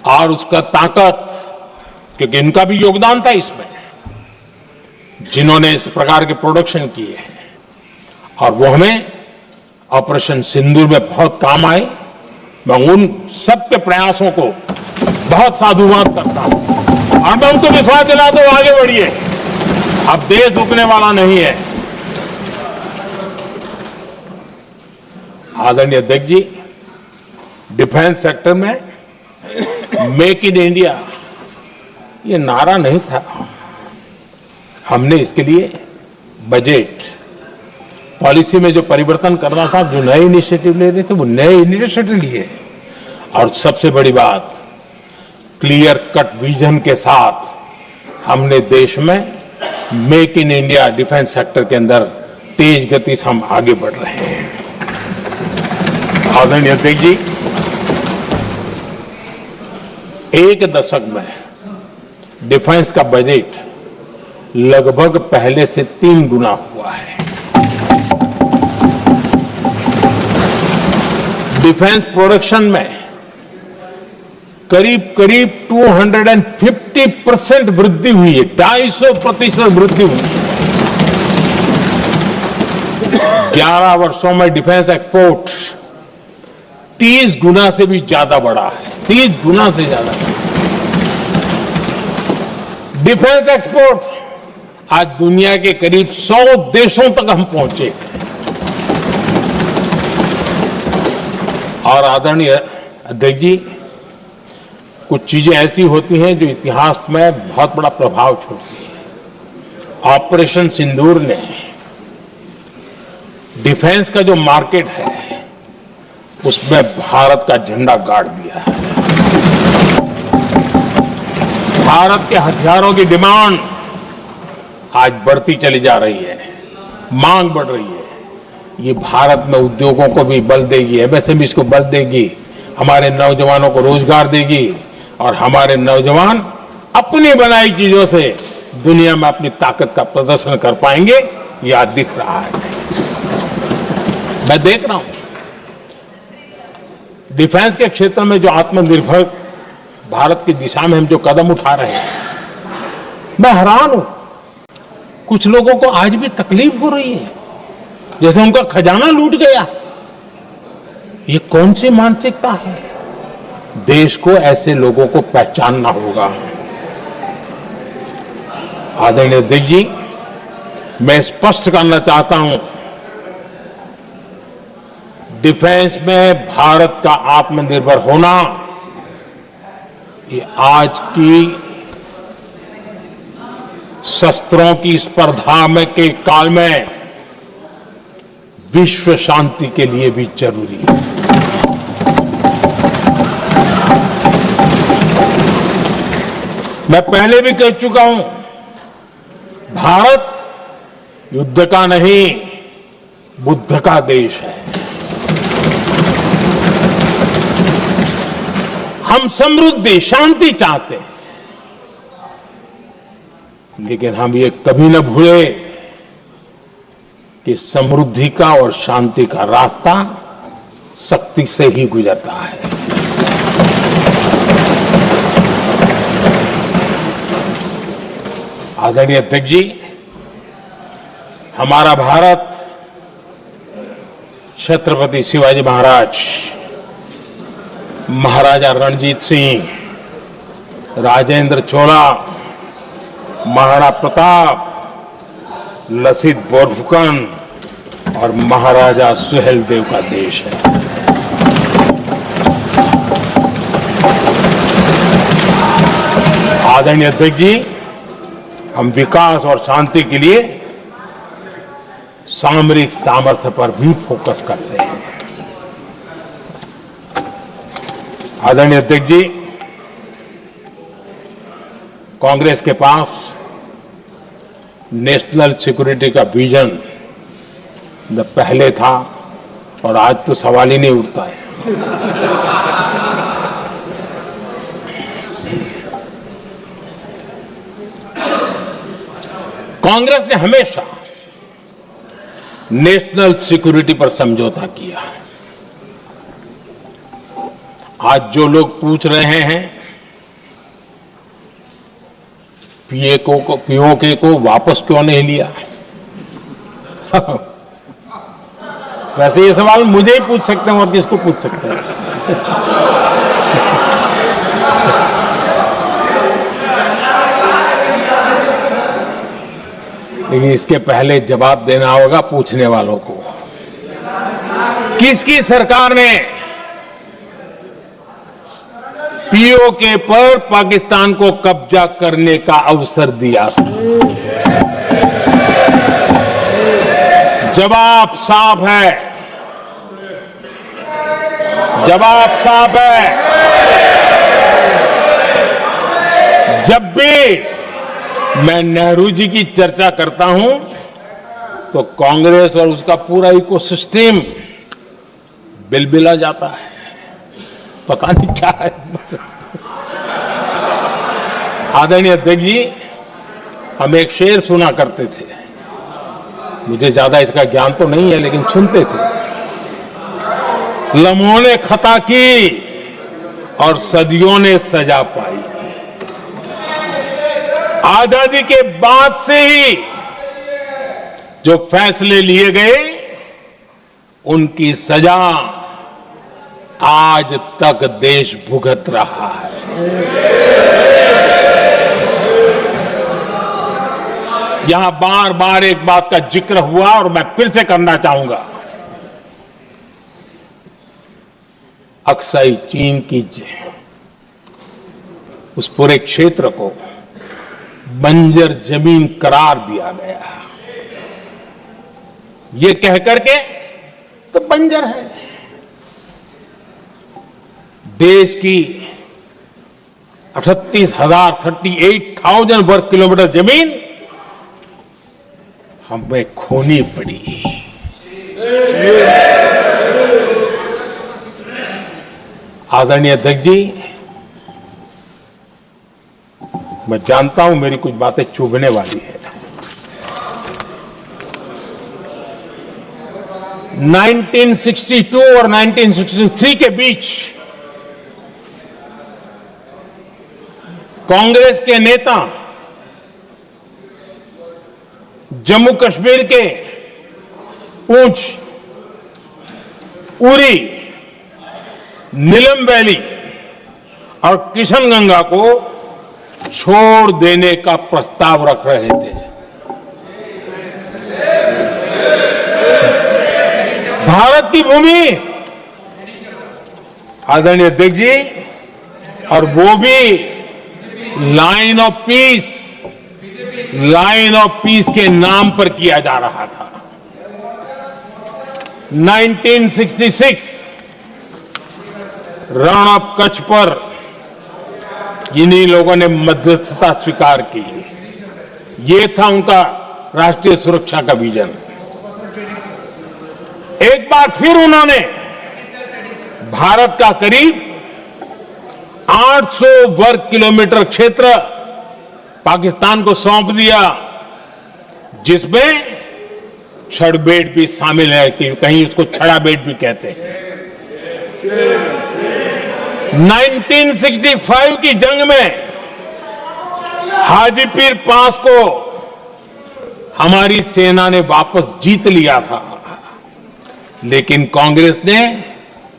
और उसका ताकत, क्योंकि इनका भी योगदान था इसमें, जिन्होंने इस प्रकार के प्रोडक्शन किए हैं, और वो हमें ऑपरेशन सिंदूर में बहुत काम आए। मैं उन सबके प्रयासों को बहुत साधुवाद करता हूं और मैं उनको विश्वास दिलाता हूं, आगे बढ़िए, अब देश रुकने वाला नहीं है। आदरणीय अध्यक्ष जी, डिफेंस सेक्टर में मेक इन इंडिया ये नारा नहीं था, हमने इसके लिए बजट पॉलिसी में जो परिवर्तन करना था, जो नए इनिशिएटिव ले रहे थे, वो नए इनिशिएटिव लिए। और सबसे बड़ी बात, क्लियर कट विजन के साथ हमने देश में make in India defence sector के अंदर तेज गति से हम आगे बढ़ रहे हैं। आदरणीय अध्यक्ष जी, एक दशक में डिफेंस का बजट लगभग पहले से 3 गुना हुआ है। डिफेंस प्रोडक्शन में करीब 250% वृद्धि हुई है, 250% वृद्धि हुई है। 11 वर्षों में डिफेंस एक्सपोर्ट 30 गुना से भी ज्यादा बढ़ा है, 30 गुना से ज्यादा। डिफेंस एक्सपोर्ट आज दुनिया के करीब 100 देशों तक हम पहुंचे। और आदरणीय अध्यक्ष जी, कुछ चीजें ऐसी होती हैं जो इतिहास में बहुत बड़ा प्रभाव छोड़ती हैं। ऑपरेशन सिंदूर ने डिफेंस का जो मार्केट है उसमें भारत का झंडा गाड़ दिया है। भारत के हथियारों की डिमांड आज बढ़ती चली जा रही है, मांग बढ़ रही है। ये भारत में उद्योगों को भी बल देगी, एमएसएमई को बल देगी, हमारे नौजवानों को रोजगार देगी और हमारे नौजवान अपनी बनाई चीजों से दुनिया में अपनी ताकत का प्रदर्शन कर पाएंगे। ये आज दिख रहा है, मैं देख रहा हूं। डिफेंस के क्षेत्र में जो आत्मनिर्भर भारत की दिशा में हम जो कदम उठा रहे हैं, मैं हैरान हूं। कुछ लोगों को आज भी तकलीफ हो रही है, जैसे उनका खजाना लूट गया। ये कौन सी मानसिकता है? देश को ऐसे लोगों को पहचानना होगा। आदरणीय अध्यक्ष जी, मैं स्पष्ट करना चाहता हूं, डिफेंस में भारत का आत्मनिर्भर होना ये आज की शस्त्रों की स्पर्धा में के काल में विश्व शांति के लिए भी जरूरी है। मैं पहले भी कह चुका हूं, भारत युद्ध का नहीं, बुद्ध का देश है। हम समृद्धि, शांति चाहते हैं, लेकिन हम ये कभी न भूले कि समृद्धि का और शांति का रास्ता शक्ति से ही गुजरता है। आदरणीय अध्यक्ष जी, हमारा भारत छत्रपति शिवाजी महाराज, महाराजा रणजीत सिंह, राजेंद्र चोला, महाराणा प्रताप, लसित बोरफुकन और महाराजा सुहेलदेव का देश है। आदरणीय अध्यक्ष जी, हम विकास और शांति के लिए सामरिक सामर्थ्य पर भी फोकस करते हैं। आदरणीय अध्यक्ष जी, कांग्रेस के पास नेशनल सिक्योरिटी का विजन न पहले था और आज तो सवाल ही नहीं उठता है। कांग्रेस ने हमेशा नेशनल सिक्योरिटी पर समझौता किया। आज जो लोग पूछ रहे हैं पीओके को वापस क्यों नहीं लिया, वैसे ये सवाल मुझे ही पूछ सकते हैं और किसको पूछ सकते हैं। लेकिन इसके पहले जवाब देना होगा पूछने वालों को। किसकी सरकार ने पीओके पर पाकिस्तान को कब्जा करने का अवसर दिया था? जवाब साफ है, जवाब साफ है। जब भी मैं नेहरू जी की चर्चा करता हूं तो कांग्रेस और उसका पूरा इकोसिस्टम बिलबिला जाता है, पता नहीं क्या है। आदरणीय अध्यक्ष जी, हम एक शेर सुना करते थे, मुझे ज्यादा इसका ज्ञान तो नहीं है लेकिन सुनते थे। लम्हों ने खता की और सदियों ने सजा पाई। आजादी के बाद से ही जो फैसले लिए गए उनकी सजा आज तक देश भुगत रहा है। यहां बार बार एक बात का जिक्र हुआ और मैं फिर से करना चाहूंगा। अक्साई चीन की उस पूरे क्षेत्र को बंजर जमीन करार दिया गया, ये कह करके तो बंजर है। देश की 38,000 वर्ग किलोमीटर जमीन हमें खोनी पड़ी। आदरणीय अध्यक्ष जी, मैं जानता हूं मेरी कुछ बातें चुभने वाली है। 1962 और 1963 के बीच कांग्रेस के नेता जम्मू कश्मीर के पूंछ, उरी, नीलम वैली और किशनगंगा को छोड़ देने का प्रस्ताव रख रहे थे। भारत की भूमि, आदरणीय अध्यक्ष जी, और वो भी लाइन ऑफ पीस के नाम पर किया जा रहा था। 1966 रण ऑफ कच्छ पर इन्हीं लोगों ने मध्यस्थता स्वीकार की। ये था उनका राष्ट्रीय सुरक्षा का विजन। एक बार फिर उन्होंने भारत का करीब 800 वर्ग किलोमीटर क्षेत्र पाकिस्तान को सौंप दिया, जिसमें छड़बेट भी शामिल है, कि कहीं उसको छड़ा बेट भी कहते हैं। 1965 की जंग में हाजीपीर पास को हमारी सेना ने वापस जीत लिया था, लेकिन कांग्रेस ने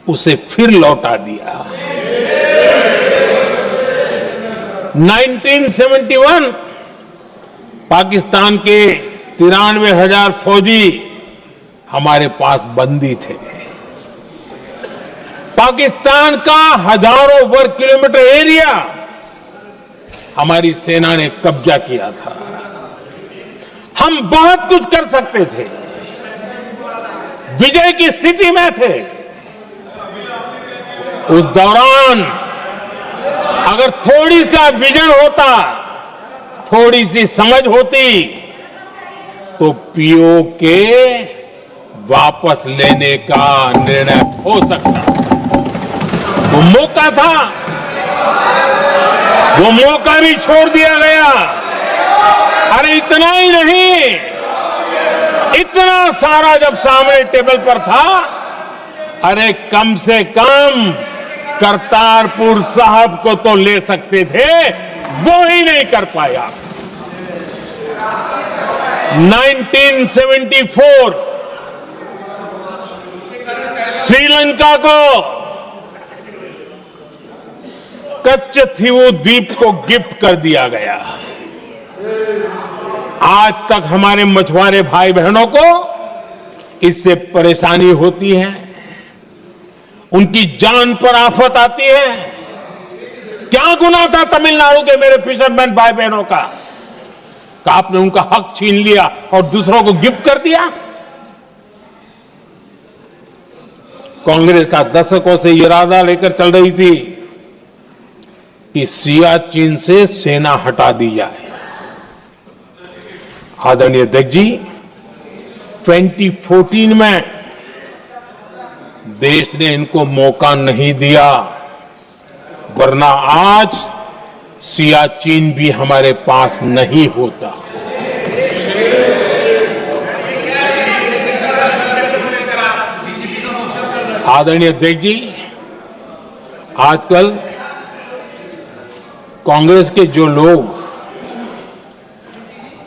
उसे फिर लौटा दिया। 1971 पाकिस्तान के 93,000 फौजी हमारे पास बंदी थे। पाकिस्तान का हजारों वर्ग किलोमीटर एरिया हमारी सेना ने कब्जा किया था। हम बहुत कुछ कर सकते थे, विजय की स्थिति में थे। उस दौरान अगर थोड़ी सा विजन होता, थोड़ी सी समझ होती, तो पीओके वापस लेने का निर्णय हो सकता। वो मौका था, वो मौका भी छोड़ दिया गया। अरे इतना ही नहीं, इतना सारा जब सामने टेबल पर था, अरे कम से कम करतारपुर साहब को तो ले सकते थे, वो ही नहीं कर पाया। 1974 श्रीलंका को कच्चथीवू द्वीप को गिफ्ट कर दिया गया। आज तक हमारे मछुआरे भाई बहनों को इससे परेशानी होती है, उनकी जान पर आफत आती है। क्या गुनाह था तमिलनाडु के मेरे फिशरमैन भाई बहनों का? आपने उनका हक छीन लिया और दूसरों को गिफ्ट कर दिया। कांग्रेस का दशकों से इरादा लेकर चल रही थी कि सियाचिन से सेना हटा दी जाए। आदरणीय अध्यक्ष जी, 2014 में देश ने इनको मौका नहीं दिया, वरना आज सियाचिन भी हमारे पास नहीं होता। आदरणीय अध्यक्ष जी, आजकल कांग्रेस के जो लोग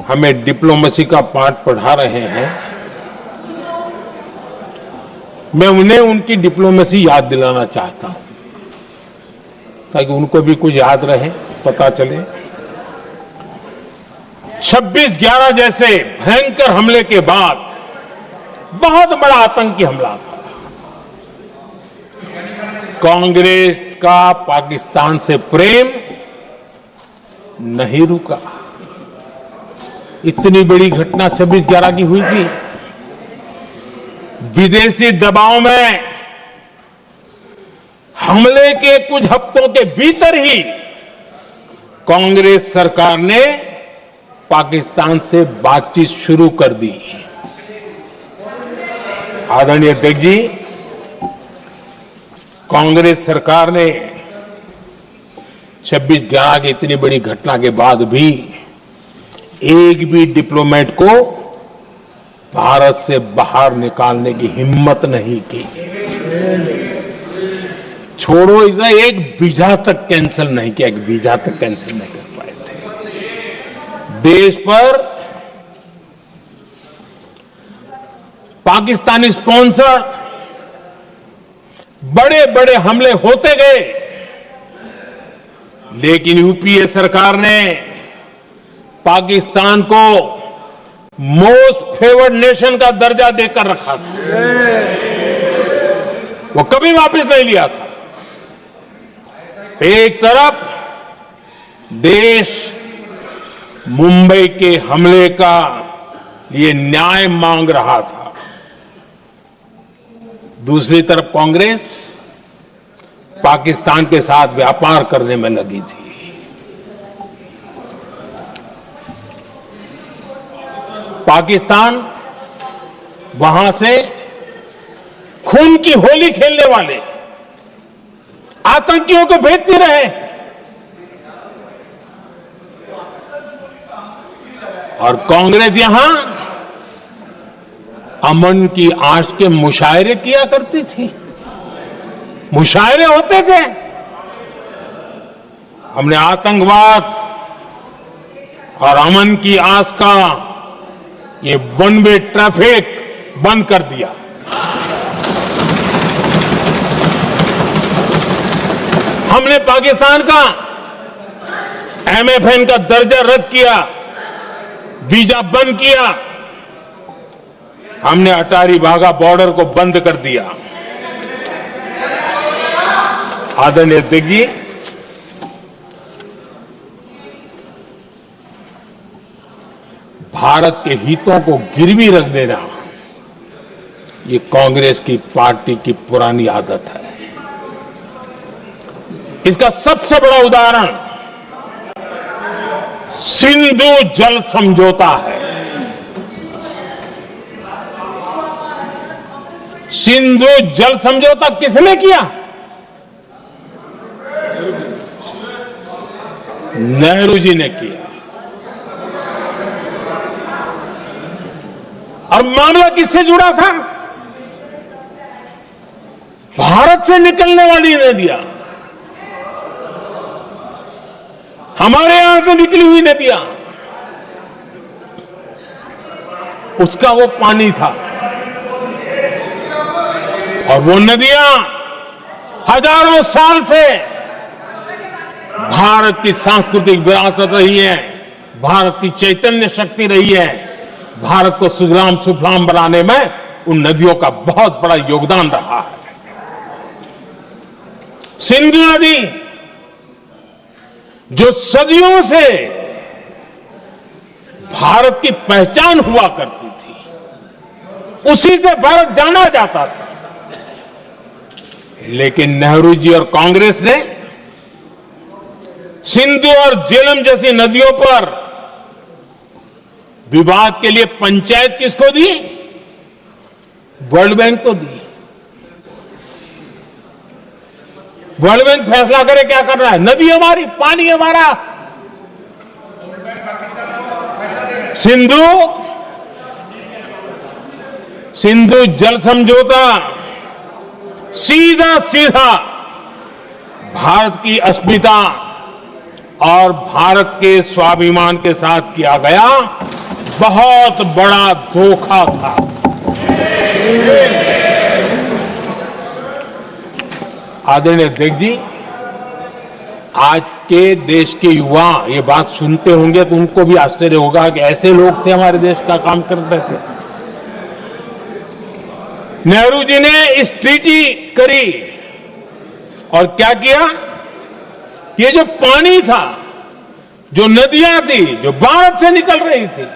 हमें डिप्लोमेसी का पाठ पढ़ा रहे हैं, मैं उन्हें उनकी डिप्लोमेसी याद दिलाना चाहता हूं ताकि उनको भी कुछ याद रहे, पता चले। 26/11 जैसे भयंकर हमले के बाद बहुत बड़ा आतंकी हमला था। कांग्रेस का पाकिस्तान से प्रेम नहीं रुका। इतनी बड़ी घटना 26/11 की हुई थी। विदेशी दबाव में हमले के कुछ हफ्तों के भीतर ही कांग्रेस सरकार ने पाकिस्तान से बातचीत शुरू कर दी। आदरणीय अध्यक्ष जी, कांग्रेस सरकार ने 26/11 की इतनी बड़ी घटना के बाद भी एक भी डिप्लोमेट को भारत से बाहर निकालने की हिम्मत नहीं की। छोड़ो, इधर एक वीजा तक कैंसिल नहीं किया, एक वीजा तक कैंसिल नहीं कर पाए थे। देश पर पाकिस्तानी स्पॉन्सर बड़े बड़े हमले होते गए, लेकिन यूपीए सरकार ने पाकिस्तान को मोस्ट फेवर्ड नेशन का दर्जा देकर रखा था। वो कभी वापस नहीं लिया था। एक तरफ देश मुंबई के हमले का ये न्याय मांग रहा था, दूसरी तरफ कांग्रेस पाकिस्तान के साथ व्यापार करने में लगी थी। पाकिस्तान वहां से खून की होली खेलने वाले आतंकियों को भेजते रहे और कांग्रेस यहां अमन की आश के मुशायरे किया करती थी। मुशायरे होते थे। हमने आतंकवाद और अमन की आस का ये वन वे ट्रैफिक बंद कर दिया। हमने पाकिस्तान का एमएफएन का दर्जा रद्द किया, वीजा बंद किया। हमने अटारी वाघा बॉर्डर को बंद कर दिया। आदरणीय अध्यक्ष जी, भारत के हितों को गिरवी रख देना ये कांग्रेस की पार्टी की पुरानी आदत है। इसका सबसे बड़ा उदाहरण सिंधु जल समझौता है। सिंधु जल समझौता किसने किया? नेहरू जी ने किया। और मामला किससे जुड़ा था? भारत से निकलने वाली नदियां, हमारे यहां से निकली हुई नदियां, उसका वो पानी था। और वो नदियां हजारों साल से भारत की सांस्कृतिक विरासत रही है, भारत की चैतन्य शक्ति रही है। भारत को सुजलाम सुफलाम बनाने में उन नदियों का बहुत बड़ा योगदान रहा है। सिंधु नदी जो सदियों से भारत की पहचान हुआ करती थी, उसी से भारत जाना जाता था। लेकिन नेहरू जी और कांग्रेस ने सिंधु और झेलम जैसी नदियों पर विवाद के लिए पंचायत किसको दी? वर्ल्ड बैंक को दी। वर्ल्ड बैंक फैसला करे क्या कर रहा है। नदी हमारी, पानी हमारा। सिंधु जल समझौता सीधा सीधा भारत की अस्मिता और भारत के स्वाभिमान के साथ किया गया बहुत बड़ा धोखा था। आदरणीय अध्यक्ष जी, आज के देश के युवा ये बात सुनते होंगे तो उनको भी आश्चर्य होगा कि ऐसे लोग थे हमारे देश का काम कर रहे थे। नेहरू जी ने इस ट्रीटी करी और क्या किया? ये जो पानी था, जो नदियां थी, जो भारत से निकल रही थी,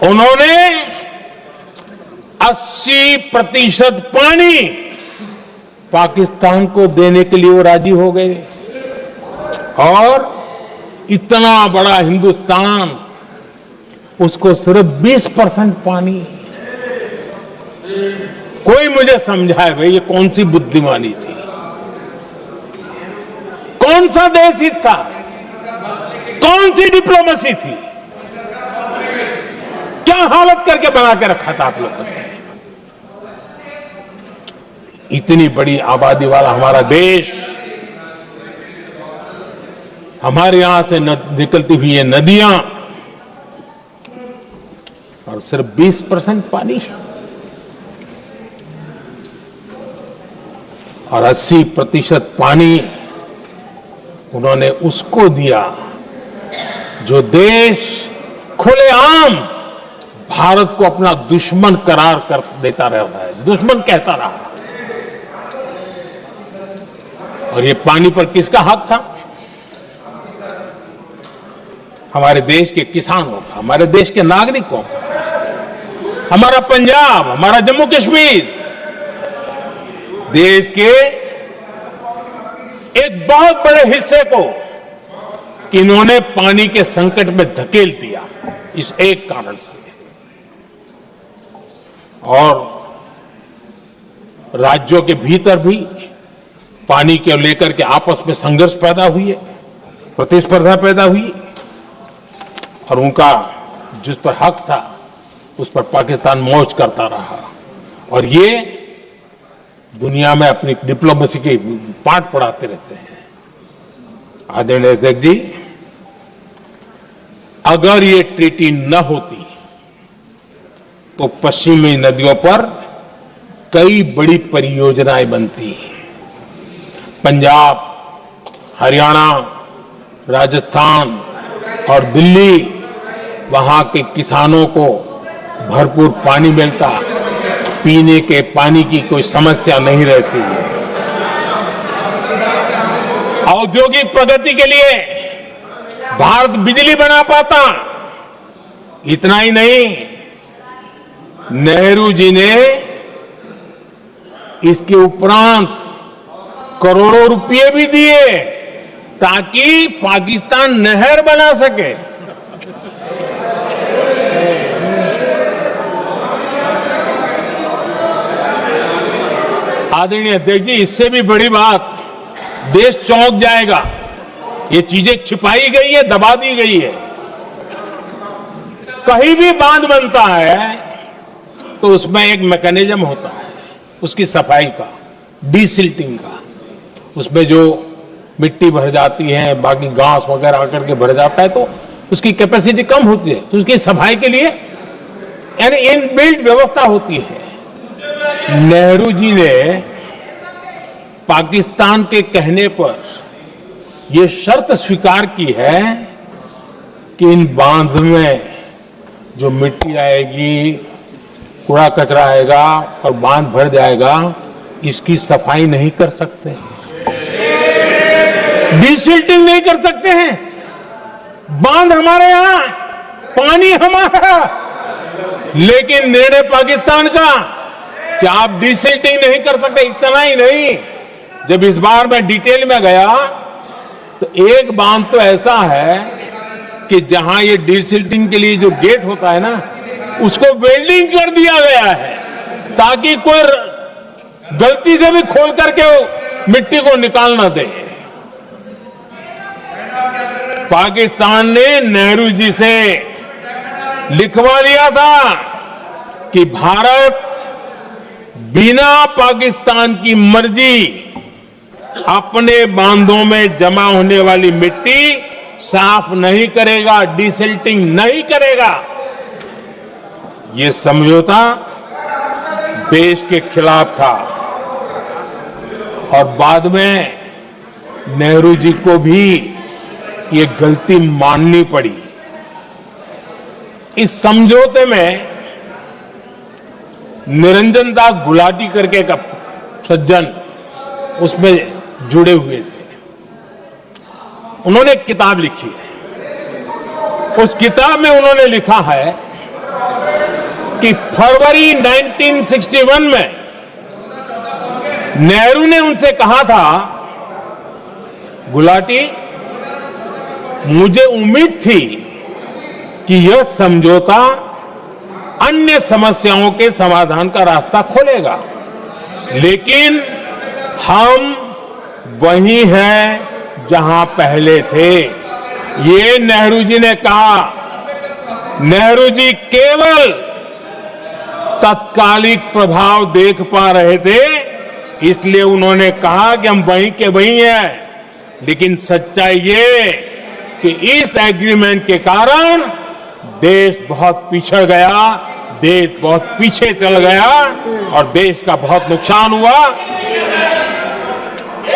उन्होंने 80% पानी पाकिस्तान को देने के लिए वो राजी हो गए। और इतना बड़ा हिंदुस्तान, उसको सिर्फ 20% पानी। कोई मुझे समझाए भाई ये कौन सी बुद्धिमानी थी? कौन सा देश हित था? कौन सी डिप्लोमेसी थी? क्या हालत करके बना के रखा था आप लोगों ने? इतनी बड़ी आबादी वाला हमारा देश, हमारे यहां से निकलती हुई ये नदियां, और सिर्फ 20% पानी, और 80% पानी उन्होंने उसको दिया जो देश खुलेआम भारत को अपना दुश्मन करार कर देता रहता है, दुश्मन कहता रहा। और ये पानी पर किसका हक था? हमारे देश के किसानों का, हमारे देश के नागरिकों का। हमारा पंजाब, हमारा जम्मू कश्मीर देश के एक बहुत बड़े हिस्से को इन्होंने पानी के संकट में धकेल दिया, इस एक कारण से। और राज्यों के भीतर भी पानी के लेकर के आपस में संघर्ष पैदा हुई है, प्रतिस्पर्धा पैदा हुई, और उनका जिस पर हक था उस पर पाकिस्तान मौज करता रहा। और ये दुनिया में अपनी डिप्लोमेसी के पाठ पढ़ाते रहते हैं। आदरणीय अध्यक्ष जी, अगर ये ट्रीटी न होती तो पश्चिमी नदियों पर कई बड़ी परियोजनाएं बनती। पंजाब, हरियाणा, राजस्थान और दिल्ली, वहां के किसानों को भरपूर पानी मिलता, पीने के पानी की कोई समस्या नहीं रहती। औद्योगिक प्रगति के लिए भारत बिजली बना पाता। इतना ही नहीं, नेहरू जी ने इसके उपरांत करोड़ों रुपए भी दिए ताकि पाकिस्तान नहर बना सके। आदरणीय अध्यक्ष जी, इससे भी बड़ी बात, देश चौंक जाएगा। ये चीजें छिपाई गई है, दबा दी गई है। कहीं भी बांध बनता है तो उसमें एक मैकेनिज्म होता है उसकी सफाई का, डीसिल्टिंग का। उसमें जो मिट्टी भर जाती है, बाकी घास वगैरह आकर के भर जाता है तो उसकी कैपेसिटी कम होती है, तो उसकी सफाई के लिए यानी इनबिल्ट व्यवस्था होती है। नेहरू जी ने पाकिस्तान के कहने पर यह शर्त स्वीकार की है कि इन बांध में जो मिट्टी आएगी, कूड़ा कचरा आएगा और बांध भर जाएगा, इसकी सफाई नहीं कर सकते, डीसिल्टिंग नहीं कर सकते हैं। बांध हमारे यहां, पानी हमारा, लेकिन निर्णय पाकिस्तान का कि आप डिसेंटिंग नहीं कर सकते। इतना ही नहीं, जब इस बार मैं डिटेल में गया तो एक बांध तो ऐसा है कि जहां ये डिसेंटिंग के लिए जो गेट होता है ना, उसको वेल्डिंग कर दिया गया है ताकि कोई गलती से भी खोल करके वो मिट्टी को निकाल ना दे। पाकिस्तान ने नेहरू जी से लिखवा लिया था कि भारत बिना पाकिस्तान की मर्जी अपने बांधों में जमा होने वाली मिट्टी साफ नहीं करेगा, डिसिल्टिंग नहीं करेगा। ये समझौता देश के खिलाफ था और बाद में नेहरू जी को भी ये गलती माननी पड़ी। इस समझौते में निरंजन दास गुलाटी करके एक सज्जन उसमें जुड़े हुए थे। उन्होंने एक किताब लिखी है। उस किताब में उन्होंने लिखा है कि फरवरी 1961 में नेहरू ने उनसे कहा था, गुलाटी, मुझे उम्मीद थी कि यह समझौता अन्य समस्याओं के समाधान का रास्ता खोलेगा, लेकिन हम वही हैं जहां पहले थे। ये नेहरू जी ने कहा। नेहरू जी केवल तत्कालिक प्रभाव देख पा रहे थे, इसलिए उन्होंने कहा कि हम वहीं के वहीं हैं, लेकिन सच्चाई ये कि इस एग्रीमेंट के कारण देश बहुत पिछड़ गया, देश बहुत पीछे चल गया और देश का बहुत नुकसान हुआ।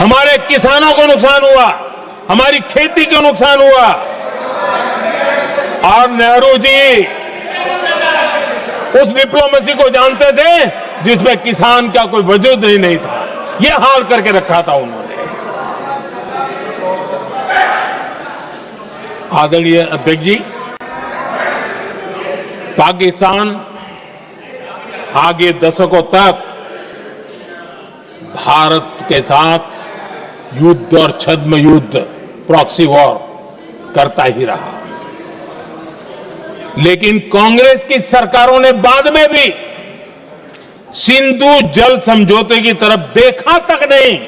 हमारे किसानों को नुकसान हुआ, हमारी खेती को नुकसान हुआ। और नेहरू जी उस डिप्लोमेसी को जानते थे जिसमें किसान का कोई वजूद ही नहीं था। यह हाल करके रखा था उन्होंने। आदरणीय अध्यक्ष जी, पाकिस्तान आगे दशकों तक भारत के साथ युद्ध और छद्म युद्ध, प्रॉक्सी वॉर करता ही रहा, लेकिन कांग्रेस की सरकारों ने बाद में भी सिंधु जल समझौते की तरफ देखा तक नहीं,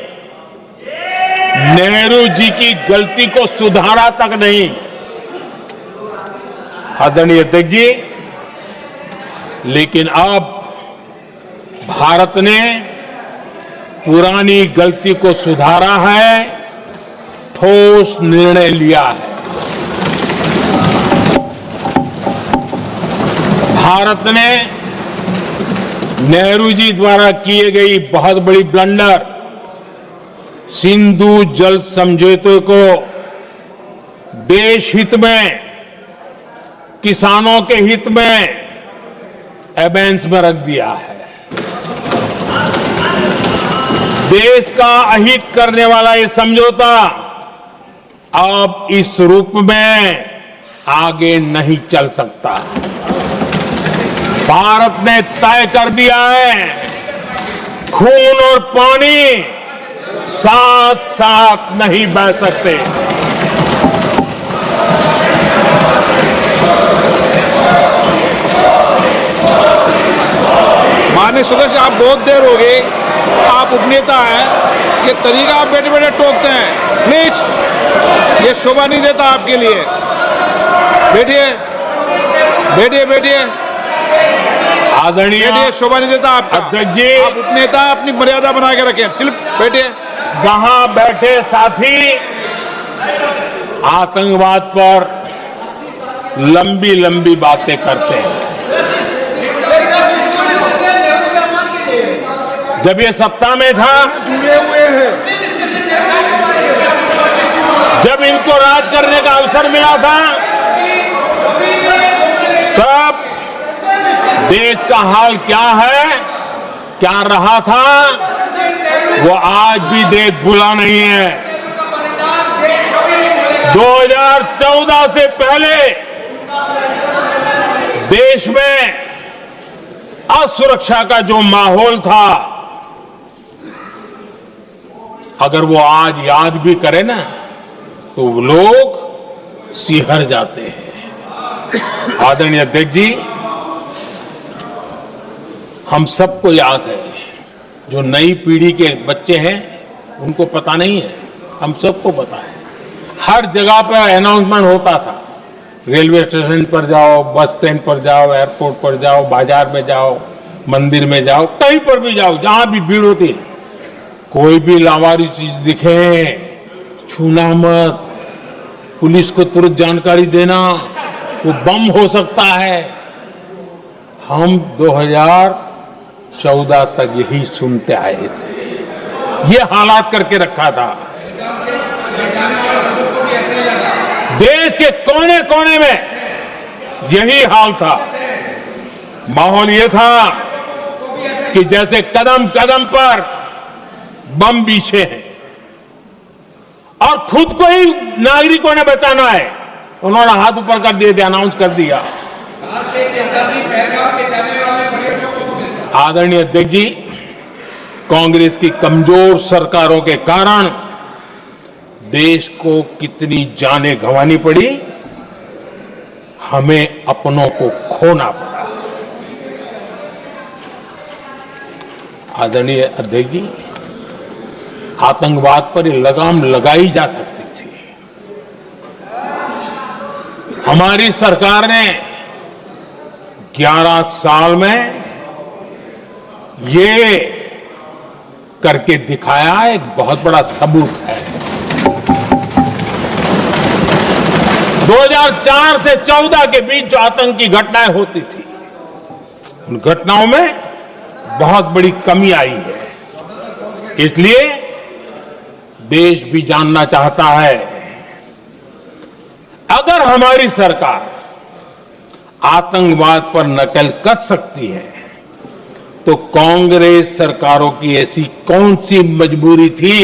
नेहरू जी की गलती को सुधारा तक नहीं। आदरणीय अध्यक्ष जी, लेकिन अब भारत ने पुरानी गलती को सुधारा है, ठोस निर्णय लिया है। भारत ने नेहरू जी द्वारा किए गई बहुत बड़ी ब्लंडर, सिंधु जल समझौते को देश हित में, किसानों के हित में एबेंस में रख दिया है। देश का अहित करने वाला ये समझौता अब इस रूप में आगे नहीं चल सकता। भारत ने तय कर दिया है, खून और पानी साथ साथ नहीं बह सकते। माननीय सदस्य, आप बहुत देर हो गई, आप उपनेता हैं, ये तरीका आप बैठे बैठे टोकते हैं, प्लीज, ये शोभा नहीं देता आपके लिए। बैठिए बैठिए बैठिए, आदरणीय, बैठिए, शोभा नहीं देता आपका। अध्यक्ष जी, आप उपनेता, अपनी मर्यादा बना के रखें। चल बैठिए। वहां बैठे साथी आतंकवाद पर लंबी लंबी बातें करते हैं। जब ये सत्ता में था, जुड़े हुए हैं, जब इनको राज करने का अवसर मिला था, तब देश का हाल क्या है, क्या रहा था, वो आज भी देश भूला नहीं है। 2014 से पहले देश में असुरक्षा का जो माहौल था, अगर वो आज याद भी करे ना तो लोग सिहर जाते हैं। आदरणीय अध्यक्ष जी, हम सबको याद है, जो नई पीढ़ी के बच्चे हैं उनको पता नहीं है, हम सबको पता है। हर जगह पर अनाउंसमेंट होता था, रेलवे स्टेशन पर जाओ, बस स्टैंड पर जाओ, एयरपोर्ट पर जाओ, बाजार में जाओ, मंदिर में जाओ, कहीं पर भी जाओ, जहां भी भीड़ होती है, कोई भी लावारिस चीज दिखे छूना मत, पुलिस को तुरंत जानकारी देना, वो बम हो सकता है। हम 2014 तक यही सुनते आए थे, ये हालात करके रखा था। देश के कोने कोने में यही हाल था। माहौल ये था कि जैसे कदम कदम पर बम बिछे हैं और खुद को ही नागरिकों ने बचाना है, उन्होंने हाथ ऊपर कर दिए, अनाउंस कर दिया। आदरणीय अध्यक्ष जी, कांग्रेस की कमजोर सरकारों के कारण देश को कितनी जानें गंवानी पड़ी, हमें अपनों को खोना पड़ा। आदरणीय अध्यक्ष जी, आतंकवाद पर लगाम लगाई जा सकती थी। हमारी सरकार ने 11 साल में ये करके दिखाया, एक बहुत बड़ा सबूत है। 2004 से 14 के बीच जो आतंकी घटनाएं होती थी, उन घटनाओं में बहुत बड़ी कमी आई है। इसलिए देश भी जानना चाहता है, अगर हमारी सरकार आतंकवाद पर नकेल कस सकती है तो कांग्रेस सरकारों की ऐसी कौन सी मजबूरी थी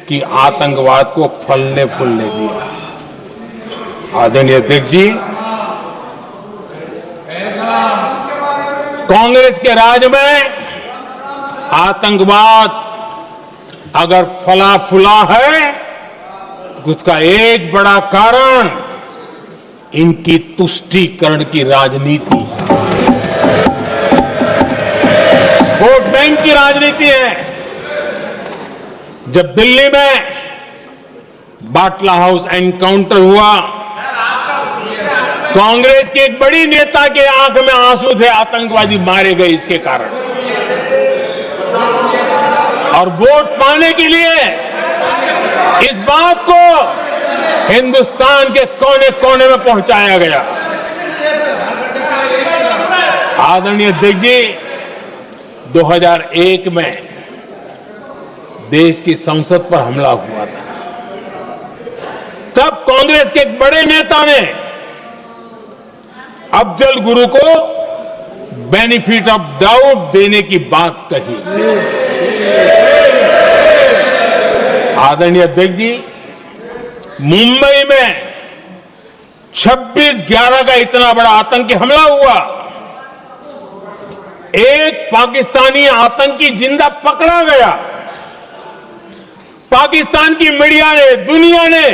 कि आतंकवाद को फलने फूलने दिया। आदरणीय अध्यक्ष जी, कांग्रेस के राज में आतंकवाद अगर फला फूला है तो उसका एक बड़ा कारण इनकी तुष्टीकरण की राजनीति है, वोट बैंक की राजनीति है। जब दिल्ली में बाटला हाउस एनकाउंटर हुआ, कांग्रेस के एक बड़ी नेता के आंख में आंसू थे, आतंकवादी मारे गए इसके कारण। और वोट पाने के लिए इस बात को हिंदुस्तान के कोने कोने में पहुंचाया गया। आदरणीय अध्यक्ष जी, 2001 में देश की संसद पर हमला हुआ था। तब कांग्रेस के एक बड़े नेता ने अफजल गुरु को बेनिफिट ऑफ डाउट देने की बात कही थी। आदरणीय अध्यक्ष जी, मुंबई में 26/11 का इतना बड़ा आतंकी हमला हुआ, एक पाकिस्तानी आतंकी जिंदा पकड़ा गया। पाकिस्तान की मीडिया ने, दुनिया ने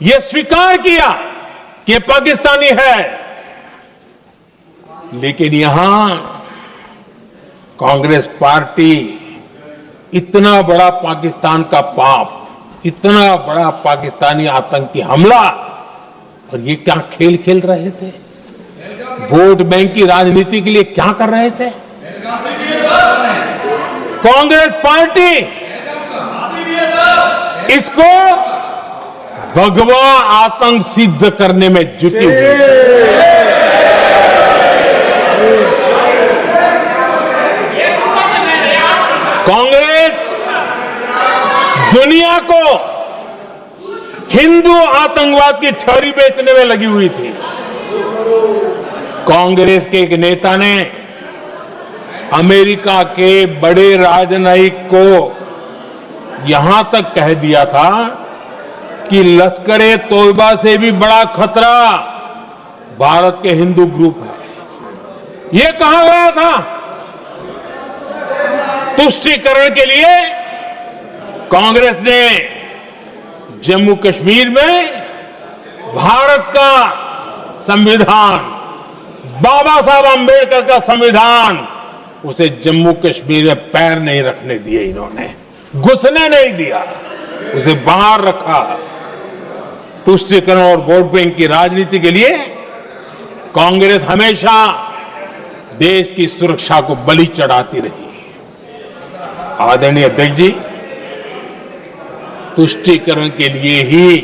यह स्वीकार किया कि पाकिस्तानी है, लेकिन यहां कांग्रेस पार्टी इतना बड़ा पाकिस्तान का पाप, इतना बड़ा पाकिस्तानी आतंकी हमला, और ये क्या खेल खेल रहे थे, वोट बैंक की राजनीति के लिए क्या कर रहे थे। कांग्रेस पार्टी इसको भगवा आतंक सिद्ध करने में जुटी हुई है। कांग्रेस दुनिया को हिंदू आतंकवाद की छड़ी बेचने में लगी हुई थी। कांग्रेस के एक नेता ने अमेरिका के बड़े राजनयिक को यहां तक कह दिया था कि लश्कर-ए तोयबा से भी बड़ा खतरा भारत के हिंदू ग्रुप है। ये कहा गया था तुष्टीकरण के लिए कांग्रेस ने जम्मू कश्मीर में भारत का संविधान, बाबा साहब अंबेडकर का संविधान, उसे जम्मू कश्मीर में पैर नहीं रखने दिए, इन्होंने घुसने नहीं दिया, उसे बाहर रखा। तुष्टीकरण और वोट बैंक की राजनीति के लिए कांग्रेस हमेशा देश की सुरक्षा को बलि चढ़ाती रही। आदरणीय अध्यक्ष जी, तुष्टीकरण के लिए ही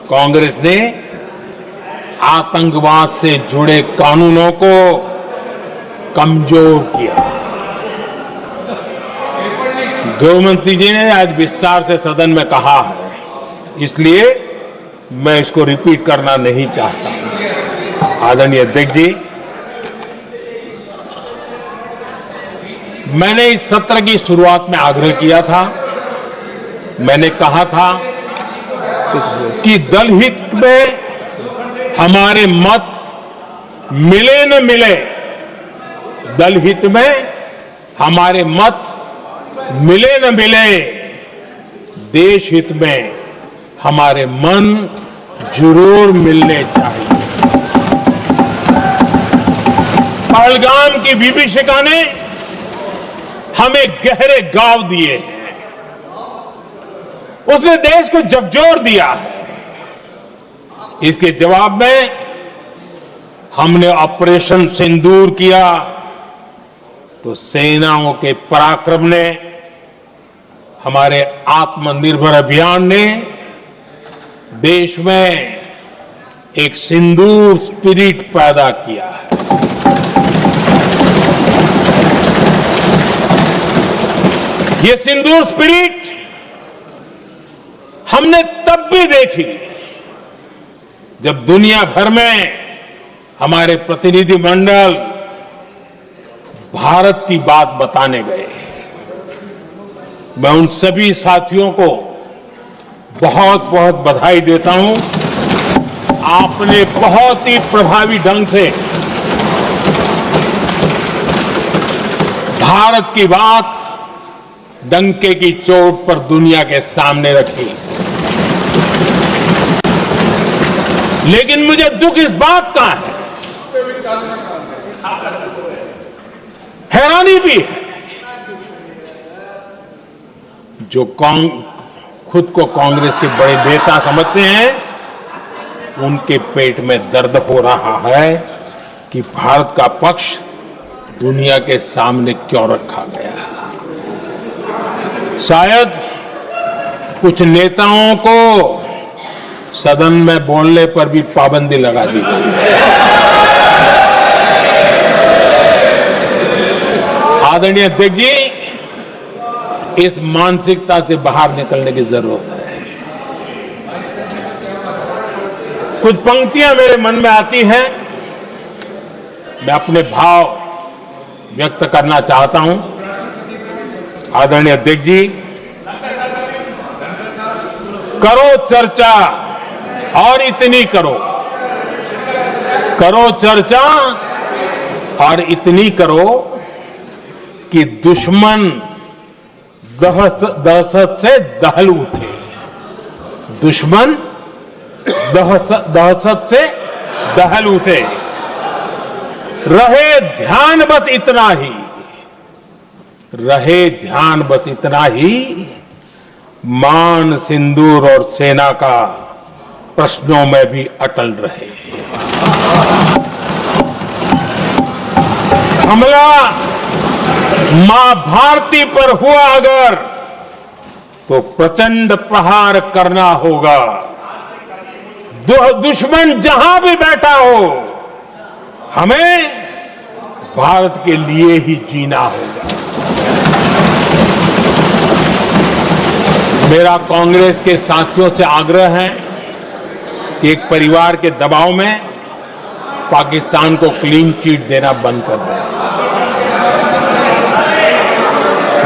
कांग्रेस ने आतंकवाद से जुड़े कानूनों को कमजोर किया। गृहमंत्री जी ने आज विस्तार से सदन में कहा है, इसलिए मैं इसको रिपीट करना नहीं चाहता। आदरणीय अध्यक्ष जी, मैंने इस सत्र की शुरुआत में आग्रह किया था, मैंने कहा था कि दल हित में हमारे मत मिले न मिले, दल हित में हमारे मत मिले न मिले, देश हित में हमारे मन जरूर मिलने चाहिए। पहलगाम की विभीषिका ने हमें गहरे घाव दिए हैं, उसने देश को झकझोर दिया है। इसके जवाब में हमने ऑपरेशन सिंदूर किया तो सेनाओं के पराक्रम ने, हमारे आत्मनिर्भर अभियान ने देश में एक सिंदूर स्पिरिट पैदा किया है। ये सिंदूर स्पिरिट हमने तब भी देखी जब दुनिया भर में हमारे प्रतिनिधिमंडल भारत की बात बताने गए। मैं उन सभी साथियों को बहुत बहुत बधाई देता हूं। आपने बहुत ही प्रभावी ढंग से भारत की बात डंके की चोट पर दुनिया के सामने रखी। लेकिन मुझे दुख इस बात का है, हैरानी भी है, जो खुद को कांग्रेस के बड़े नेता समझते हैं, उनके पेट में दर्द हो रहा है कि भारत का पक्ष दुनिया के सामने क्यों रखा गया। शायद कुछ नेताओं को सदन में बोलने पर भी पाबंदी लगा दी गई। आदरणीय अध्यक्ष जी, इस मानसिकता से बाहर निकलने की जरूरत है। कुछ पंक्तियां मेरे मन में आती हैं, मैं अपने भाव व्यक्त करना चाहता हूं। आदरणीय अध्यक्ष जी, करो चर्चा और इतनी करो, करो चर्चा और इतनी करो कि दुश्मन दहशत से दहल उठे, दुश्मन दहशत से दहल उठे। रहे ध्यान बस इतना ही, रहे ध्यान बस इतना ही, मान सिंदूर और सेना का प्रश्नों में भी अटल रहे। हमला मां भारती पर हुआ अगर, तो प्रचंड प्रहार करना होगा। दुश्मन जहां भी बैठा हो, हमें भारत के लिए ही जीना होगा। मेरा कांग्रेस के साथियों से आग्रह है कि एक परिवार के दबाव में पाकिस्तान को क्लीन चिट देना बंद कर दें।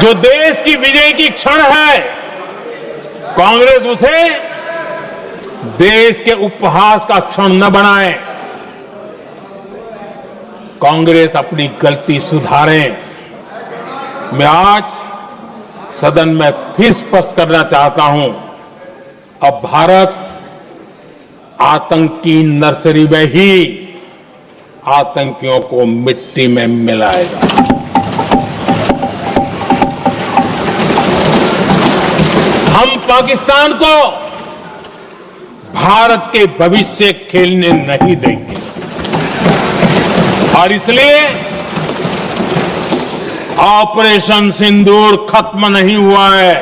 जो देश की विजय की क्षण है, कांग्रेस उसे देश के उपहास का क्षण न बनाए। कांग्रेस अपनी गलती सुधारें। मैं आज सदन में फिर स्पष्ट करना चाहता हूं, अब भारत आतंक की नर्सरी में ही आतंकियों को मिट्टी में मिलाएगा। हम पाकिस्तान को भारत के भविष्य खेलने नहीं देंगे और इसलिए ऑपरेशन सिंदूर खत्म नहीं हुआ है,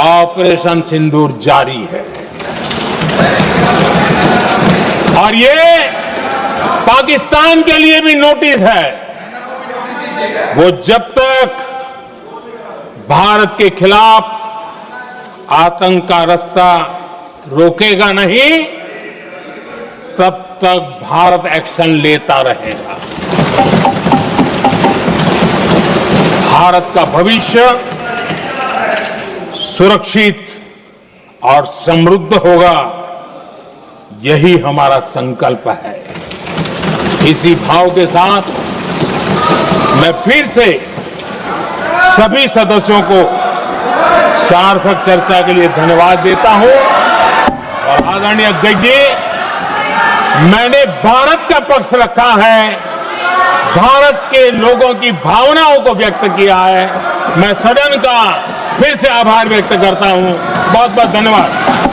ऑपरेशन सिंदूर जारी है। और ये पाकिस्तान के लिए भी नोटिस है, वो जब तक भारत के खिलाफ आतंक का रास्ता रोकेगा नहीं, तब तक भारत एक्शन लेता रहेगा। भारत का भविष्य सुरक्षित और समृद्ध होगा, यही हमारा संकल्प है। इसी भाव के साथ मैं फिर से सभी सदस्यों को सार्थक चर्चा के लिए धन्यवाद देता हूं और आदरणीय अध्यक्ष जी, मैंने भारत का पक्ष रखा है, भारत के लोगों की भावनाओं को व्यक्त किया है। मैं सदन का फिर से आभार व्यक्त करता हूं। बहुत बहुत धन्यवाद।